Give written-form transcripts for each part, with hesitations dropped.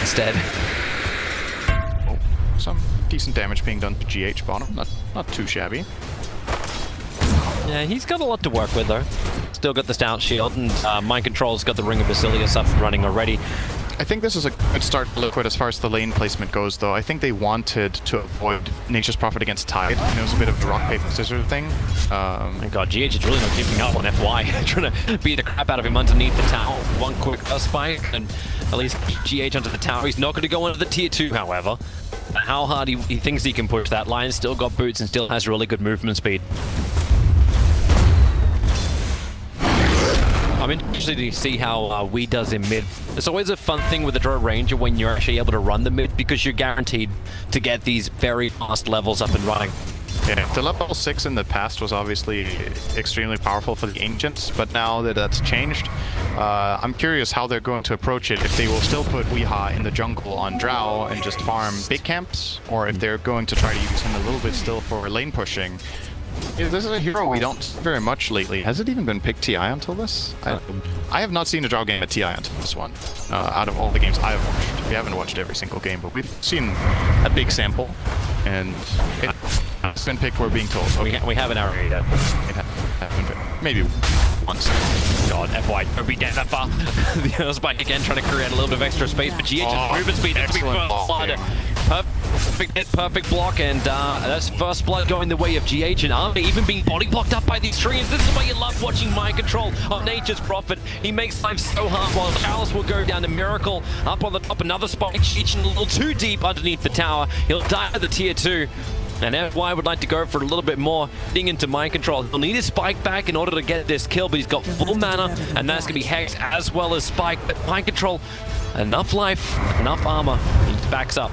instead. Oh, some decent damage being done to GH bottom. Not too shabby. Yeah, he's got a lot to work with though. Still got the stout shield, and Mind Control's got the Ring of Basilius up and running already. I think this is a good start to Liquid as far as the lane placement goes, though. I think they wanted to avoid Nature's Prophet against Tide, and it was a bit of a rock, paper, scissors thing. My god, GH is really not keeping up on FY, trying to beat the crap out of him underneath the tower. One quick spike, and at least GH onto the tower. He's not going to go into the tier 2, however. How hard he thinks he can push that line, still got boots and still has really good movement speed. I'm interested to see how Wee does in mid. It's always a fun thing with the Draw Ranger when you're actually able to run the mid because you're guaranteed to get these very fast levels up and running. Yeah, the level 6 in the past was obviously extremely powerful for the Ancients, but now that that's changed, I'm curious how they're going to approach it. If they will still put Weeha in the jungle on Drow and just farm big camps, or if they're going to try to use him a little bit still for lane pushing. This is a hero we don't see very much lately. Has it even been picked TI until this? I have not seen a Drow game at TI until this one. Out of all the games I have watched. We haven't watched every single game, but we've seen a big sample. And it's been picked, we're being told. Okay. We haven't already yet. It hasn't been. Maybe once. God, FY, don't be dead that far. The other spike again, trying to create a little bit of extra space, but GH's movement speed has to be perfect block, and that's first blood going the way of GH, and Army even being body blocked up by these trees. This is why you love watching Mind Control on Nature's Prophet. He makes life so hard, while Chalice will go down to Miracle up on the top. Another spike, GH a little too deep underneath the tower. He'll die at the tier 2. And FY would like to go for a little bit more, getting into Mind Control. He'll need his Spike back in order to get this kill, but he's got full mana, and that's going to be Hex as well as Spike. But Mind Control, enough life, enough armor. He backs up.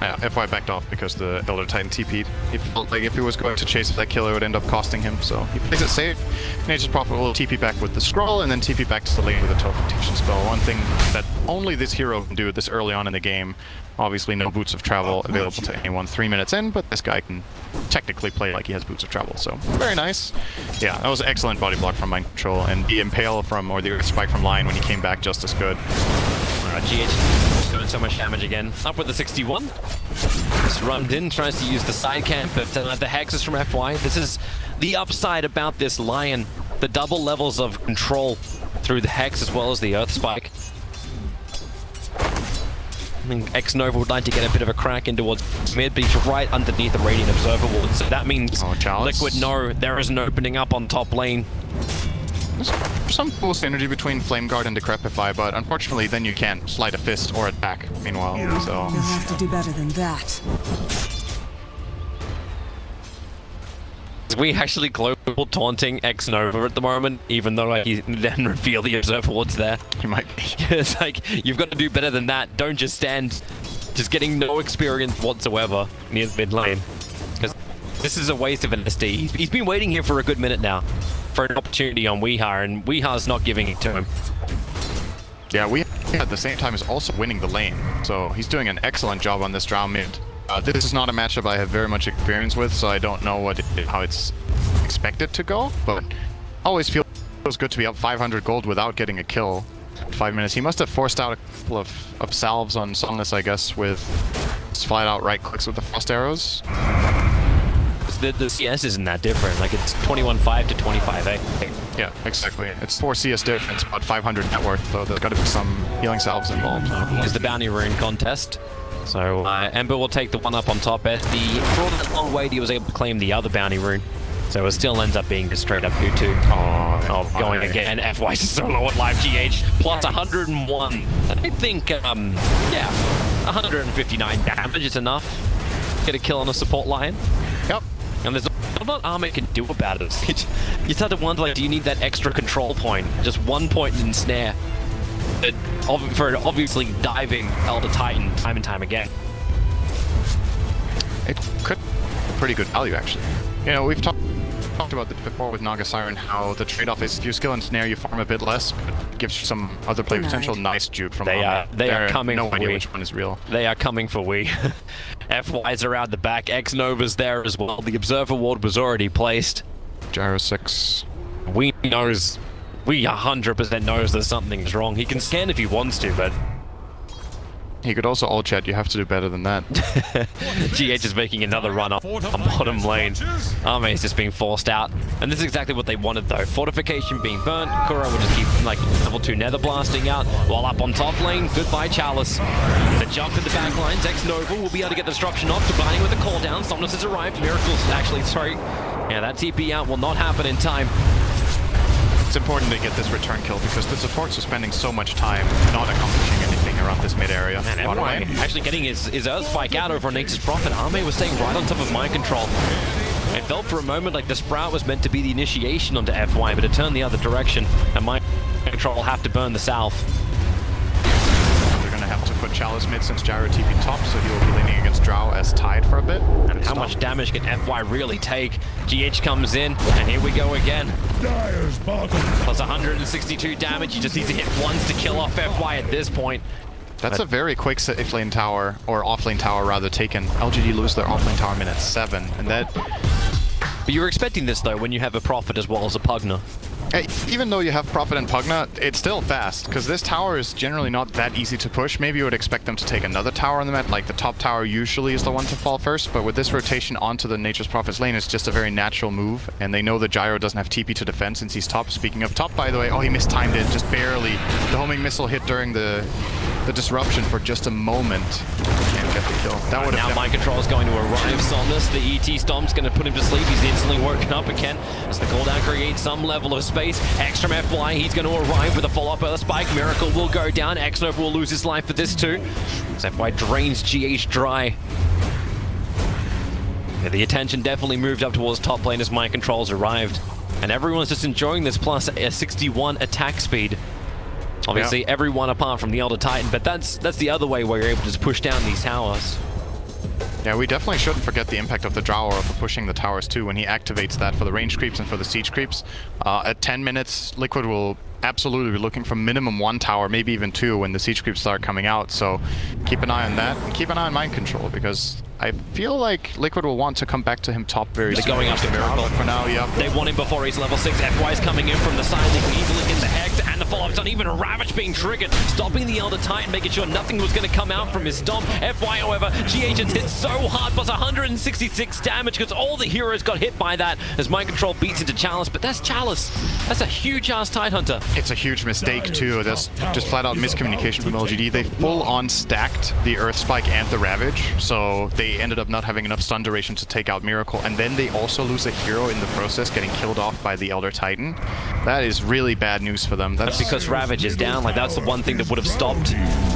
Yeah, FY backed off because the Elder Titan TP'd. He felt like if he was going to chase that kill, it would end up costing him, so he plays it safe. Nature's Prophet will TP back with the scroll, and then TP back to the lane with a teleportation spell. One thing that only this hero can do this early on in the game. Obviously no boots of travel available to anyone 3 minutes in, but this guy can technically play like he has boots of travel, so very nice. Yeah, that was an excellent body block from Mind Control, and the Impale from, or the Earth Spike from Lion when he came back just as good. Alright, GH doing so much damage again. Up with the 61. Just rummed in, tries to use the side camp, but the Hex is from FY. This is the upside about this Lion. The double levels of control through the Hex as well as the Earth Spike. I mean, X-Nova would like to get a bit of a crack in towards mid, but he's right underneath the Radiant Observer ward, so that means Liquid know there is an opening up on top lane. There's some cool synergy between Flame Guard and Decrepify, but unfortunately then you can't slide a fist or attack meanwhile, so... You'll have to do better than that. We actually global taunting X-Nova at the moment, even though like, he didn't reveal the Observer wards there. He might be. It's like, you've got to do better than that. Don't just stand, just getting no experience whatsoever near the mid lane. Because this is a waste of an SD. He's been waiting here for a good minute now for an opportunity on Weeha, and Weeha's not giving it to him. Yeah, Weeha at the same time is also winning the lane, so he's doing an excellent job on this Drow mid. This is not a matchup I have very much experience with, so I don't know how it's expected to go, but always feels good to be up 500 gold without getting a kill in 5 minutes. He must have forced out a couple of salves on Somnus, I guess, with just flat out right clicks with the frost arrows. The CS isn't that different, like it's 21.5 to 25.8. Yeah, exactly. It's 4 CS difference, but 500 net worth, so there's got to be some healing salves involved. It's the bounty rune contest. So Ember will take the one up on top. SD, for all that long wait, he was able to claim the other bounty rune. So it still ends up being just straight up 2-2. Oh, going again. FY is so low at life. GH plus 101. And I think, yeah, 159 damage is enough. Get a kill on a support Lion. Yep. And there's not a lot Armor can do about it. You start to wonder, like, do you need that extra control point? Just 1 point in snare. For obviously diving Elder Titan time and time again. It could be pretty good value, actually. You know, we've talked about this before with Naga Siren, how the trade-off is if you skill and snare, you farm a bit less, but it gives you some other play potential. Nice juke from They are coming for no idea we. Which one is real. They are coming for we. FY's around the back. X-Nova's there as well. The Observer ward was already placed. Gyro 6. We 100% knows that something's wrong. He can scan if he wants to, but He could also ult chat, you have to do better than that. GH is making another run up on bottom lane. Arme is just being forced out. And this is exactly what they wanted though. Fortification being burnt. Kuro will just keep like level 2 nether blasting out. While up on top lane, goodbye Chalice. The jump in the back lines, X-Nova will be able to get the disruption off, combining with the call down. Somnus has arrived. Miracle's actually, sorry. Yeah, that TP out will not happen in time. It's important to get this return kill because the supports are spending so much time not accomplishing anything around this mid area. Man, FY actually getting his Earth Spike out over on Nature's Prophet. Arme was staying right on top of mind control. It felt for a moment like the Sprout was meant to be the initiation onto FY, but it turned the other direction, and mind control will have to burn the south. They're going to have to put Chalice mid since Gyro TP top, so he will be leaning against Drow as tied for a bit. And how much damage can FY really take? GH comes in, and here we go again. Plus 162 damage, he just needs to hit once to kill off FY at this point. That's a very quick safe lane tower, or off-lane tower rather, taken. LGD lose their off-lane tower minute 7, and that... But you were expecting this though, when you have a Prophet as well as a Pugna. Hey, even though you have Prophet and Pugna, it's still fast, because this tower is generally not that easy to push. Maybe you would expect them to take another tower on the map, like the top tower usually is the one to fall first, but with this rotation onto the Nature's Prophet's lane, it's just a very natural move, and they know that Gyro doesn't have TP to defend since he's top. Speaking of top, by the way, oh, he mistimed it, just barely. The homing missile hit during the disruption for just a moment. Can't get the kill. That would have now mind control is going to arrive. Somnus, the ET Stomp's going to put him to sleep. He's instantly woken up again as the cooldown creates some level of space. Extra FY, he's going to arrive with a follow-up Earth Spike. Miracle will go down. X-Nova will lose his life for this too. As FY drains GH dry. Yeah, the attention definitely moved up towards top lane as mind controls arrived. And everyone's just enjoying this plus a 61 attack speed. Obviously, everyone apart from the Elder Titan, but that's the other way where you're able to just push down these towers. Yeah, we definitely shouldn't forget the impact of the Drow Aura for pushing the towers too when he activates that for the range creeps and for the siege creeps. At 10 minutes, Liquid will absolutely be looking for minimum 1 tower, maybe even 2 when the siege creeps start coming out, so keep an eye on that, and keep an eye on mind control, because I feel like Liquid will want to come back to him top very soon. They're going after Miracle. For now, yeah. They want him before he's level 6. FY's coming in from the side. They can easily get the Hex and the follow-ups on. Even a Ravage being triggered, stopping the Elder Titan, making sure nothing was going to come out from his stomp. FY, however, GH has hit so hard, plus 166 damage, because all the heroes got hit by that as mind control beats into Chalice. But that's Chalice. That's a huge-ass Tidehunter. It's a huge mistake, too. That's just flat-out miscommunication from LGD. They full-on stacked the Earth Spike and the Ravage, so they ended up not having enough stun duration to take out Miracle, and then they also lose a hero in the process, getting killed off by the Elder Titan. That is really bad news for them. That's because Ravage is down. Like, that's the one thing that would have stopped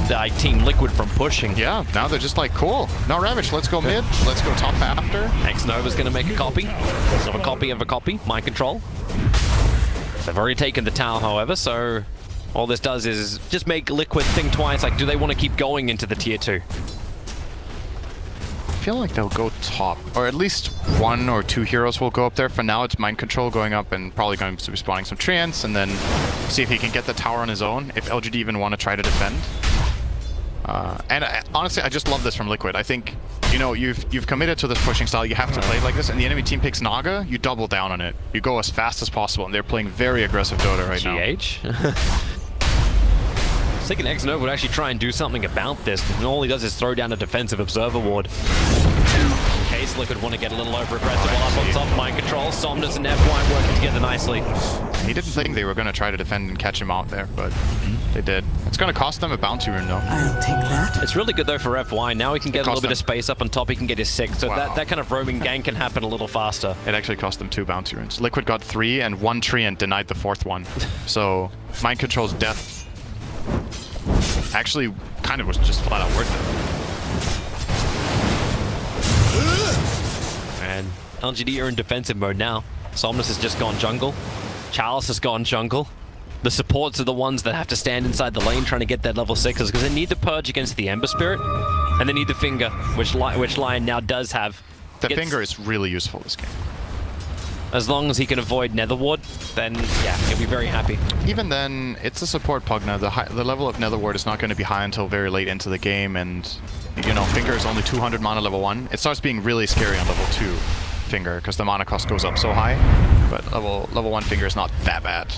the Team Liquid from pushing. Yeah, now they're just like, cool. No Ravage, let's go mid. Let's go top after. X-Nova's going to make a copy. Of a copy of a copy. Mind control. They've already taken the tower, however, so all this does is just make Liquid think twice, like, do they want to keep going into the tier 2? I feel like they'll go top, or at least 1 or 2 heroes will go up there. For now, it's mind control going up and probably going to be spawning some treants, and then see if he can get the tower on his own, if LGD even want to try to defend. Honestly, I just love this from Liquid. I think, you know, you've committed to this pushing style. You have to play it like this, and the enemy team picks Naga, you double down on it. You go as fast as possible, and they're playing very aggressive Dota right now. GH? I was thinking X-Nova would actually try and do something about this, and all he does is throw down a defensive observer ward. In case Liquid want to get a little over aggressive while up on top, mind control, Somnus and FY working together nicely. He didn't think they were going to try to defend and catch him out there, but they did. It's going to cost them a bounty rune though. I'll take that. It's really good though for FY. Now he can get a little bit of space up on top, he can get his 6, so that kind of roaming gang can happen a little faster. It actually cost them 2 bounty runes. Liquid got 3 and 1 tree and denied the 4th one. So mind control's death actually kind of was just flat out worth it. And LGD are in defensive mode now. Somnus has just gone jungle. Chalice has gone jungle. The supports are the ones that have to stand inside the lane trying to get that level 6s because they need the purge against the Ember Spirit, and they need the finger, which Lion now does have. The finger is really useful this game. As long as he can avoid Nether Ward, then yeah, he'll be very happy. Even then, it's a support Pugna. The level of Nether Ward is not going to be high until very late into the game, and you know, Finger is only 200 mana level 1. It starts being really scary on level 2 Finger because the mana cost goes up so high. But level 1 Finger is not that bad.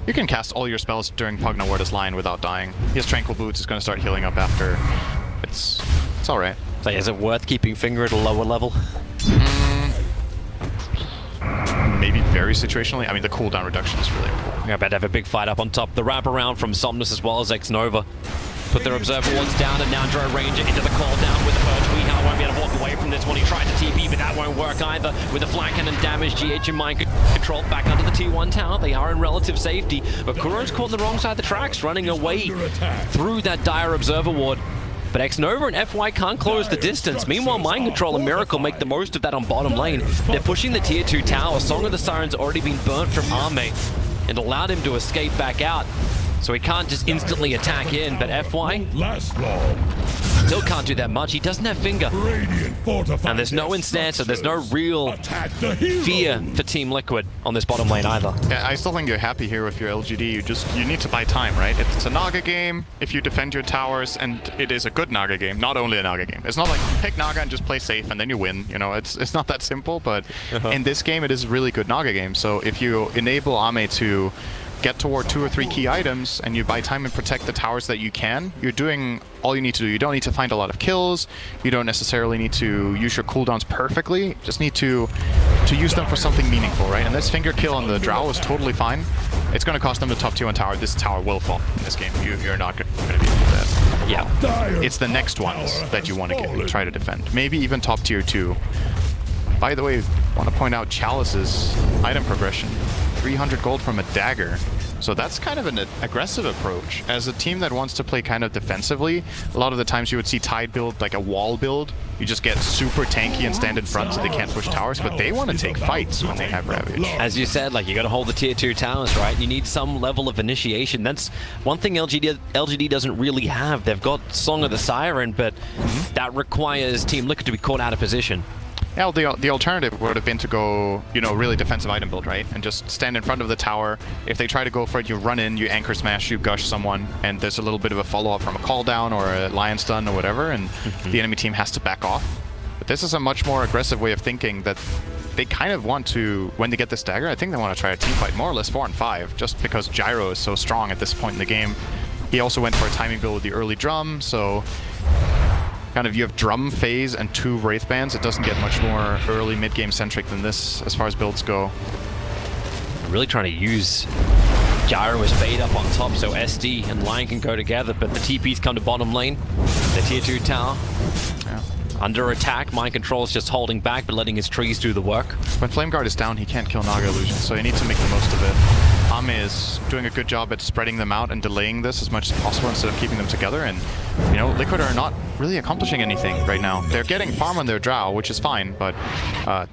You can cast all your spells during Pugna Ward's line without dying. He has Tranquil Boots, is going to start healing up after It's alright. So is it worth keeping Finger at a lower level? Maybe very situationally. I mean, the cooldown reduction is really important. Yeah, about to have a big fight up on top. The wrap around from Somnus as well as X-Nova. Put their Observer Wards down, and now Dro Ranger into the call down with the Purge. Weehaw won't be able to walk away from this one. He tried to TP, but that won't work either. With the flank cannon damage, GH and Mind Control back under the T1 tower. They are in relative safety, but Kuro's caught on the wrong side of the tracks, running away through that dire Observer Ward. But X-Nova and FY can't close the distance. Meanwhile, Mind Control and Miracle make the most of that on bottom lane. They're pushing the tier 2 tower. Song of the Siren's already been burnt from Arme and allowed him to escape back out. So he can't just instantly attack in, but FY still can't do that much. He doesn't have Finger. And there's no instance, so there's no real fear for Team Liquid on this bottom lane either. Yeah, I still think you're happy here with your LGD. You need to buy time, right? It's a Naga game if you defend your towers, and it is a good Naga game, not only a Naga game. It's not like pick Naga and just play safe and then you win. You know, it's not that simple, but in this game it is a really good Naga game. So if you enable Ame to get toward 2 or 3 key items and you buy time and protect the towers that you can, you're doing all you need to do. You don't need to find a lot of kills. You don't necessarily need to use your cooldowns perfectly. You just need to use them for something meaningful, right? And this Finger kill on the Drow is totally fine. It's going to cost them the top 2 on tower. This tower will fall in this game. You're not going to be able to do that. Yeah. It's the next ones that you want to try to defend. Maybe even top tier 2. By the way, I want to point out Chalice's item progression. 300 gold from a dagger. So that's kind of an aggressive approach. As a team that wants to play kind of defensively, a lot of the times you would see Tide build like a wall build. You just get super tanky and stand in front so they can't push towers, but they want to take fights when they have Ravage. As you said, like, you got to hold the tier 2 towers, right? You need some level of initiation. That's one thing LGD doesn't really have. They've got Song of the Siren, but that requires Team Liquid to be caught out of position. Yeah, the alternative would have been to go, you know, really defensive item build, right? And just stand in front of the tower. If they try to go for it, you run in, you anchor smash, you gush someone, and there's a little bit of a follow-up from a call down or a lion stun or whatever, and the enemy team has to back off. But this is a much more aggressive way of thinking that they kind of want to, when they get this dagger, I think they want to try a team fight more or less 4 on 5, just because Gyro is so strong at this point in the game. He also went for a timing build with the early drum, so kind of you have drum phase and 2 Wraith Bands. It doesn't get much more early mid-game centric than this as far as builds go. I'm really trying to use Gyro as bait up on top so SD and Lion can go together, but the TPs come to bottom lane. The tier 2 tower. Yeah. Under attack, Mind Control is just holding back but letting his trees do the work. When Flame Guard is down, he can't kill Naga Illusion, so you need to make the most of it. Ame is doing a good job at spreading them out and delaying this as much as possible instead of keeping them together, and you know, Liquid are not really accomplishing anything right now. They're getting farm on their Drow, which is fine, but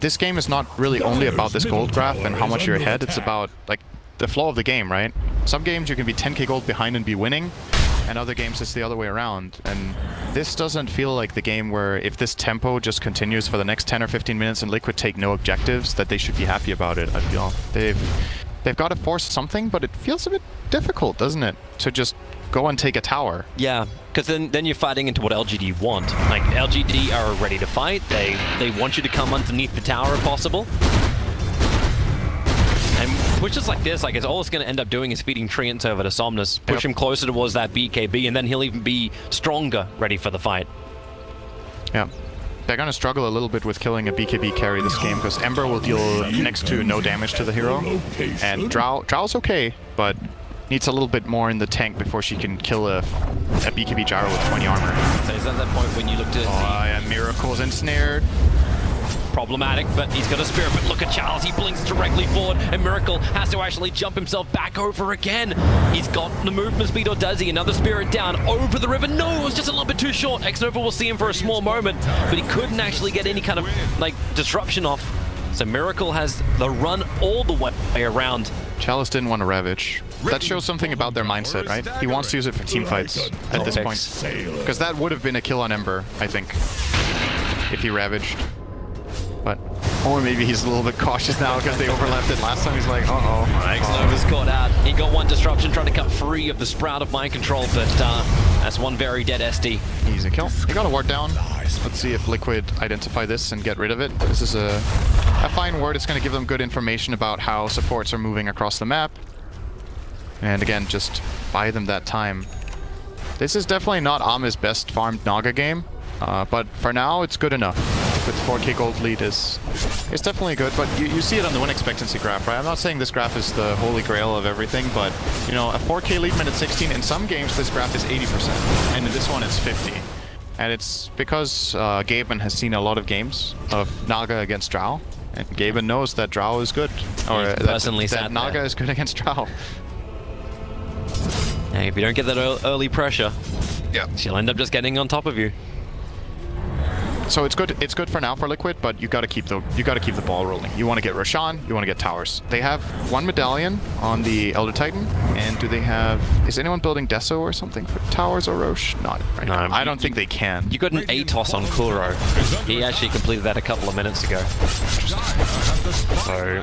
this game is not really only about this gold graph and how much you're ahead. It's about like the flow of the game, right? Some games you can be 10k gold behind and be winning, and other games it's the other way around. And this doesn't feel like the game where if this tempo just continues for the next 10 or 15 minutes and Liquid take no objectives, that they should be happy about it. I feel they've got to force something, but it feels a bit difficult, doesn't it, to just go and take a tower? Yeah, because then you're fighting into what LGD want. Like, LGD are ready to fight. They want you to come underneath the tower if possible. And pushes like this, like, it's all it's going to end up doing is feeding Treants over to Somnus, push him closer towards that BKB, and then he'll even be stronger, ready for the fight. Yeah. They're going to struggle a little bit with killing a BKB carry this game, because Ember will deal next to no damage to the hero, and Drow's okay, but needs a little bit more in the tank before she can kill a BKB Gyro with 20 armor. So is that the point when you look to see... yeah, Miracle's ensnared. Problematic, but he's got a spirit. But look at Charles, he blinks directly forward, and Miracle has to actually jump himself back over again. He's got the movement speed, or does he? Another spirit down over the river. No, it was just a little bit too short. X-Nova will see him for a small moment, but he couldn't actually get any kind of like disruption off. So Miracle has the run all the way around. Chalice didn't want to Ravage. That shows something about their mindset, right? He wants to use it for team fights at this point. Because that would have been a kill on Ember, I think, if he Ravaged. But, or maybe he's a little bit cautious now because they overlapped it last time. He's like, uh-oh. X-Nova's caught out. He got one disruption, trying to cut free of the Sprout of Mind Control, but that's one very dead SD. Easy kill. He got a ward down. Let's see if Liquid identify this and get rid of it. This is a fine ward. It's going to give them good information about how supports are moving across the map. And again, just buy them that time. This is definitely not Ame's best farmed Naga game. But for now, it's good enough. With 4k gold lead is definitely good, but you see it on the win expectancy graph, right? I'm not saying this graph is the holy grail of everything, but you know, a 4k lead minute 16, in some games this graph is 80%, and in this one it's 50. And it's because Gaben has seen a lot of games of Naga against Drow, and Gaben knows that Drow is good, or that Naga is good against Drow. Hey, if you don't get that early pressure, yeah, she'll end up just getting on top of you. So it's good. It's good for now for Liquid, but you got to keep the ball rolling. You want to get Roshan. You want to get towers. They have one medallion on the Elder Titan, and do they have? Is anyone building Deso or something for towers or Rosh? Not right now. I don't think they can. You got an Atos on Kuro. He actually completed that a couple of minutes ago. So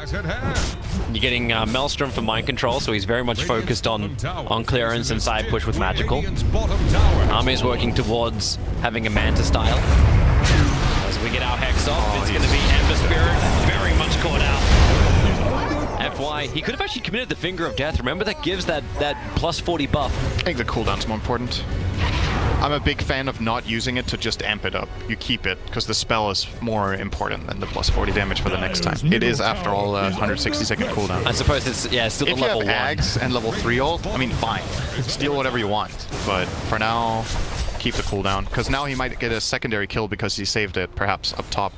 you're getting Maelstrom for mind control, so he's very much focused on clearance and side push with magical. Army is working towards having a Manta style. As we get our Hex off, it's going to be Ember Spirit, very much caught out. FY, he could have actually committed the Finger of Death. Remember, that gives that plus 40 buff. I think the cooldown's more important. I'm a big fan of not using it to just amp it up. You keep it, because the spell is more important than the plus 40 damage for the next time. It is, after all, a 160-second cooldown. I suppose it's, yeah, still if the level 1. If you have Ags and level 3 ult, I mean, fine. Steal whatever you want. But for now, keep the cooldown, because now he might get a secondary kill because he saved it, perhaps up top.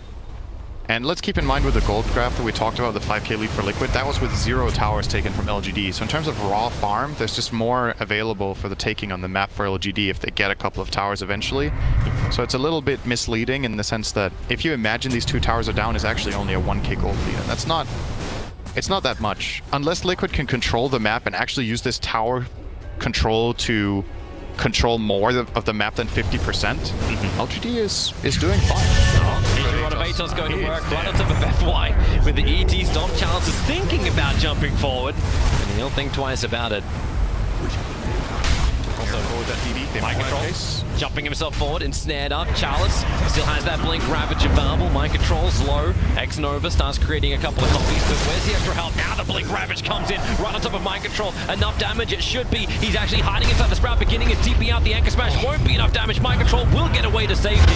And let's keep in mind with the gold graph that we talked about, the 5k lead for Liquid, that was with 0 towers taken from LGD. So in terms of raw farm, there's just more available for the taking on the map for LGD if they get a couple of towers eventually. So it's a little bit misleading in the sense that if you imagine these 2 towers are down, it's actually only a 1k gold lead, and that's not... It's not that much. Unless Liquid can control the map and actually use this tower control to control more of the map than 50%, LGD is doing fine. Atos going to work right on top of FY with the ET stop. Chalice is thinking about jumping forward, and he'll think twice about it. Also forward that DD. Mind control, jumping himself forward, ensnared up. Chalice still has that Blink Ravage available. Mind control's low. X-Nova starts creating a couple of copies, but where's the extra help? Now the Blink Ravage comes in right on top of Mind Control. Enough damage, it should be. He's actually hiding inside the Sprout, beginning his TP out. The Anchor Smash won't be enough damage. Mind Control will get away to safety.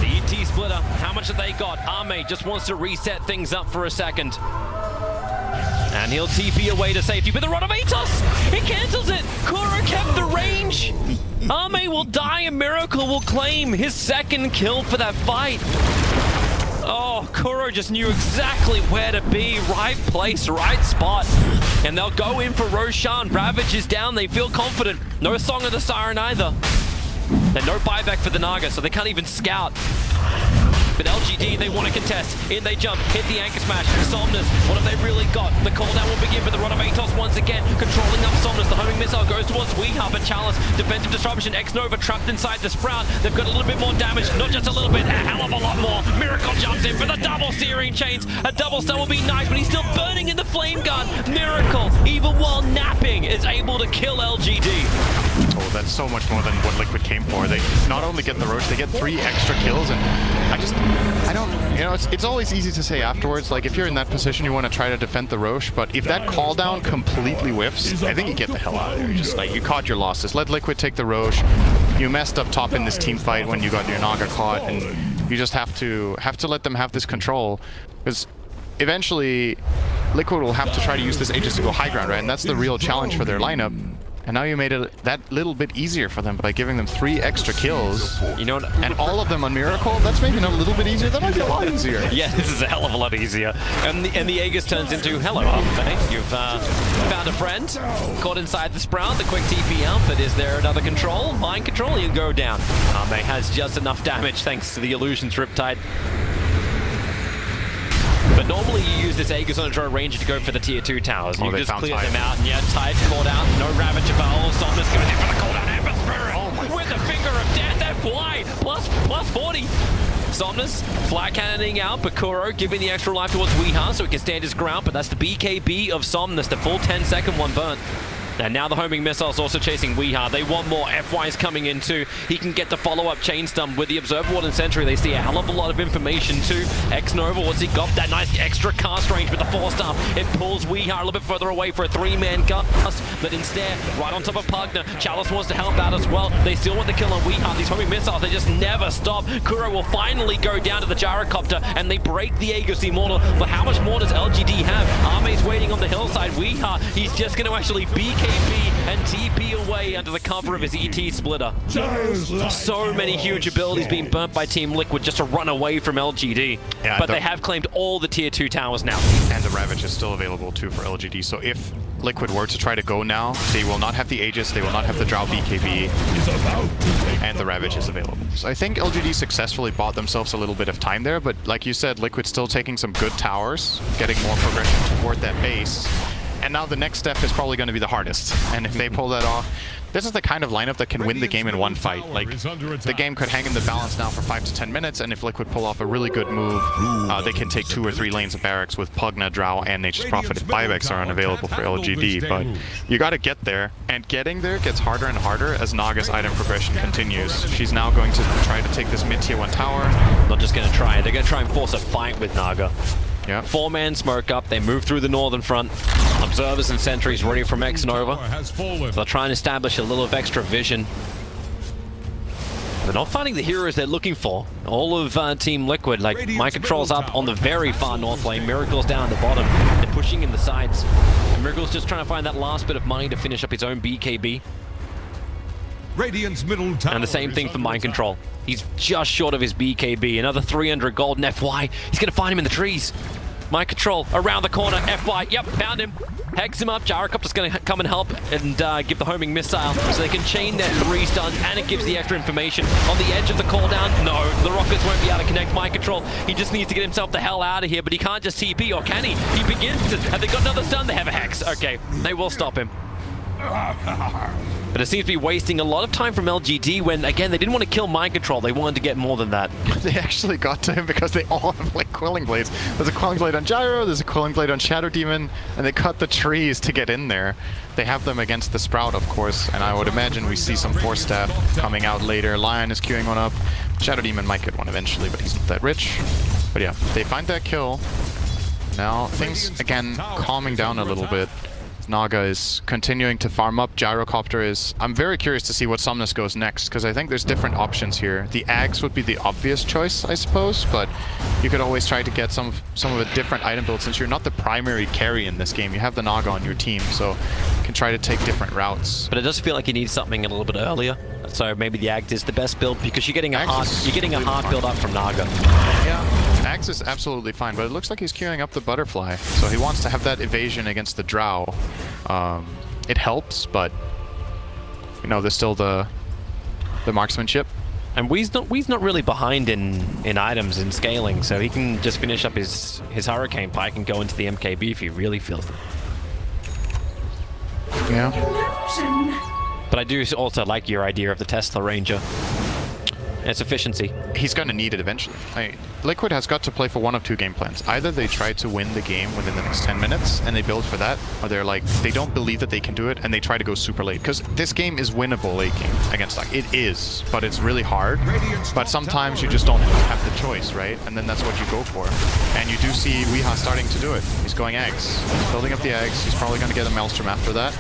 The ET splitter, how much have they got? Arme just wants to reset things up for a second. And he'll TP away to safety, but the run of Atos! He cancels it! Kuro kept the range! Arme will die and Miracle will claim his second kill for that fight. Oh, Kuro just knew exactly where to be. Right place, right spot. And they'll go in for Roshan. Ravage is down, they feel confident. No Song of the Siren either. And no buyback for the Naga, so they can't even scout. But LGD, they want to contest. In they jump, hit the Anchor Smash. Somnus, what have they really got? The cooldown will begin, but the run of Atos once again, controlling up Somnus. The homing missile goes towards Weehar, but Chalice, defensive disruption. X-Nova trapped inside the Sprout. They've got a little bit more damage, not just a little bit, a hell of a lot more. Miracle jumps in for the double Searing Chains. A double stun will be nice, but he's still burning in the Flame Gun. Miracle, even while napping, is able to kill LGD. Oh, that's so much more than what Liquid came for. They not only get the Roche, they get 3 extra kills, and I don't, you know, it's always easy to say afterwards, like if you're in that position, you want to try to defend the Roche, but if that call down completely whiffs, I think you get the hell out of there. You just like, you caught your losses. Let Liquid take the Roche. You messed up top in this team fight when you got your Naga caught, and you just have to let them have this control, because eventually Liquid will have to try to use this Aegis to go high ground, right? And that's the real challenge for their lineup. And now you made it that little bit easier for them by giving them 3 extra kills. You know, and all of them on Miracle. That's maybe not a little bit easier. That might be a lot easier. Yeah, this is a hell of a lot easier. And the Aegis turns into, hello, Arme. You've found a friend. Caught inside the Sprout. The quick TP out. But is there another control? Mind control? He'll go down. Arme has just enough damage thanks to the Illusions Riptide. But normally you use this Aegis on a Drow Ranger to go for the tier 2 towers. You just clear them out, and yeah, Tide caught out, no Ravage available. Somnus goes in for the cooldown, Ember Spirit with the Finger of Death, that fly, plus 40. Somnus fly cannoning out, but Kuro giving the extra life towards Weehar so he can stand his ground, but that's the BKB of Somnus, the full 10-second one burnt. And now the homing missiles also chasing Weeha. They want more. FY's coming in too. He can get the follow-up chain stun with the Observer Ward and Sentry. They see a hell of a lot of information too. X-Nova, what's he got? That nice extra cast range with the 4-star. It pulls Weeha a little bit further away for a 3-man cast, but instead, right on top of Pugna, Chalice wants to help out as well. They still want the kill on Weeha. These homing missiles, they just never stop. Kuro will finally go down to the gyrocopter, and they break the Aegis Immortal. But how much more does LGD have? Arme's waiting on the hillside. Weeha, he's just going to actually BKB and TP away under the cover of his ET splitter. So many huge abilities being burnt by Team Liquid just to run away from LGD. Yeah, but they have claimed all the tier 2 towers now. And the Ravage is still available too for LGD. So if Liquid were to try to go now, they will not have the Aegis, they will not have the Drow BKB, and the Ravage is available. So I think LGD successfully bought themselves a little bit of time there, but like you said, Liquid's still taking some good towers, getting more progression toward that base. And now the next step is probably going to be the hardest. And if they pull that off, this is the kind of lineup that can win the game in one fight. Like, the game could hang in the balance now for 5 to 10 minutes, and if Liquid pull off a really good move, they can take 2 or 3 lanes of barracks with Pugna, Drow, and Nature's Prophet if buybacks are unavailable for LGD. But you got to get there, and getting there gets harder and harder as Naga's item progression continues. She's now going to try to take this mid-tier 1 tower. Not just going to try, they're going to try and force a fight with Naga. Yeah. 4-man smoke up, they move through the northern front. Observers and sentries ready from X-Nova. So they'll try and establish a little of extra vision. They're not finding the heroes they're looking for. All of Team Liquid, like My Control's up on the very far north lane, Miracle's down at the bottom. They're pushing in the sides. And Miracle's just trying to find that last bit of money to finish up his own BKB. Radiant's middle tower and the same thing for Mind Control. He's just short of his BKB. Another 300 gold and FY. He's going to find him in the trees. Mind Control around the corner. FY, yep, found him. Hex him up. Gyrocopter's going to come and help and give the homing missile so they can chain their 3 stuns, and it gives the extra information. On the edge of the cooldown, no, the rockets won't be able to connect Mind Control. He just needs to get himself the hell out of here, but he can't just TP, or can he? He begins to. Have they got another stun? They have a Hex. Okay, they will stop him. But it seems to be wasting a lot of time from LGD when, again, they didn't want to kill Mind Control. They wanted to get more than that. They actually got to him because they all have, like, Quelling Blades. There's a Quelling Blade on Gyro, there's a Quelling Blade on Shadow Demon, and they cut the trees to get in there. They have them against the Sprout, of course, and I would imagine we see some Force Staff coming out later. Lion is queuing one up. Shadow Demon might get one eventually, but he's not that rich. But yeah, they find that kill. Now, things, again, calming down a little bit. Naga is continuing to farm up. Gyrocopter is... I'm very curious to see what Somnus goes next, because I think there's different options here. The Ags would be the obvious choice, I suppose, but you could always try to get some of a different item build. Since you're not the primary carry in this game, you have the Naga on your team, so you can try to take different routes. But it does feel like you need something a little bit earlier. So maybe the Ags is the best build, because you're getting a hard build up from Naga. Yeah. Axe is absolutely fine, but it looks like he's queuing up the Butterfly. So he wants to have that evasion against the Drow. It helps, but you know, there's still the marksmanship. And Wee's not really behind in items and scaling, so he can just finish up his Hurricane Pike and go into the MKB if he really feels it. Yeah. But I do also like your idea of the Tesla Ranger. Its efficiency. He's going to need it eventually. Liquid has got to play for one of 2 game plans. Either they try to win the game within the next 10 minutes and they build for that, or they're like, they don't believe that they can do it and they try to go super late. Because this game is winnable late game against Dark. It is, but it's really hard. But sometimes you just don't have the choice, right? And then that's what you go for. And you do see Weeha starting to do it. He's going eggs. He's building up the eggs. He's probably going to get a Maelstrom after that.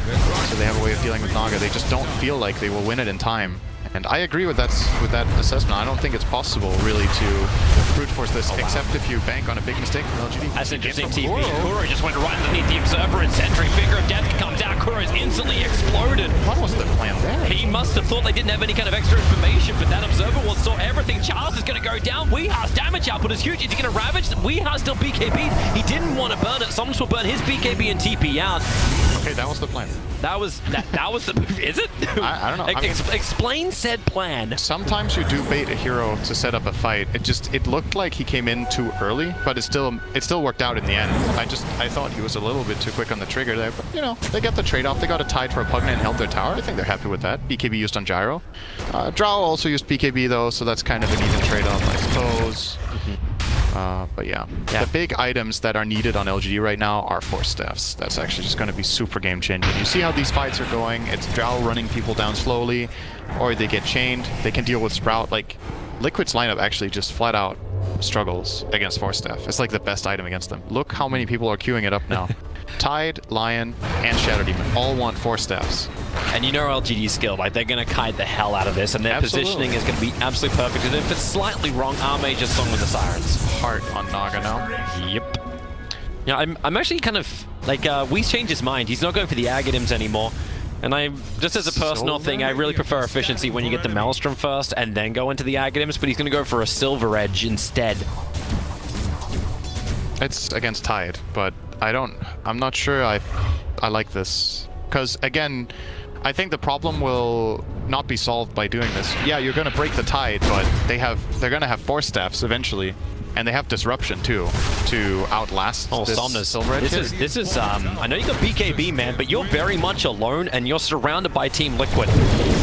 So they have a way of dealing with Naga. They just don't feel like they will win it in time. And I agree with that assessment. I don't think it's possible, really, to brute force this, except if you bank on a big mistake from LGD. That's interesting, TP. Kuro just went right underneath the Observer, and Sentry Finger of Death comes out. Kuro's instantly exploded. What was the plan there? He must have thought they didn't have any kind of extra information, but that Observer Ward saw everything. Charles is going to go down. Weeha's damage output is huge. Is he going to ravage? Weeha's still BKB. He didn't want to burn it. Somnus will burn his BKB and TP out. Okay, that was the plan. That was the move. Is it? I don't know. Explain said plan. Sometimes you do bait a hero to set up a fight. It looked like he came in too early, but it still worked out in the end. I thought he was a little bit too quick on the trigger there, but you know, they get the trade-off. They got a tide for a Pugna and held their tower. I think they're happy with that. BKB used on Gyro. Drow also used BKB though, so that's kind of an even trade-off, I suppose. But yeah, the big items that are needed on LGD right now are Force Staffs. That's actually just going to be super game changing. You see how these fights are going. It's Drow running people down slowly, or they get chained. They can deal with Sprout. Like, Liquid's lineup actually just flat out struggles against Force Staff. It's like the best item against them. Look how many people are queuing it up now. Tide, Lion, and Shadow Demon all want Force Staffs. And you know LGD's skill, like they're going to kite the hell out of this, and their positioning is going to be absolutely perfect. And if it's slightly wrong, RAMPAGE Song with the Sirens. Heart on Naga now. Yep. Yeah, I'm actually kind of, like, Whis changed his mind. He's not going for the Aghanim's anymore. And I, just as a personal thing, I really prefer efficiency when you get the Maelstrom first and then go into the Aghanim's, but he's going to go for a Silver Edge instead. It's against Tide, but I'm not sure I like this. Because, again, I think the problem will not be solved by doing this. Yeah, you're going to break the Tide, but they're going to have Force Staffs eventually. And they have Disruption, too, to outlast this Silver Edge. This is, I know you got BKB, man, but you're very much alone, and you're surrounded by Team Liquid.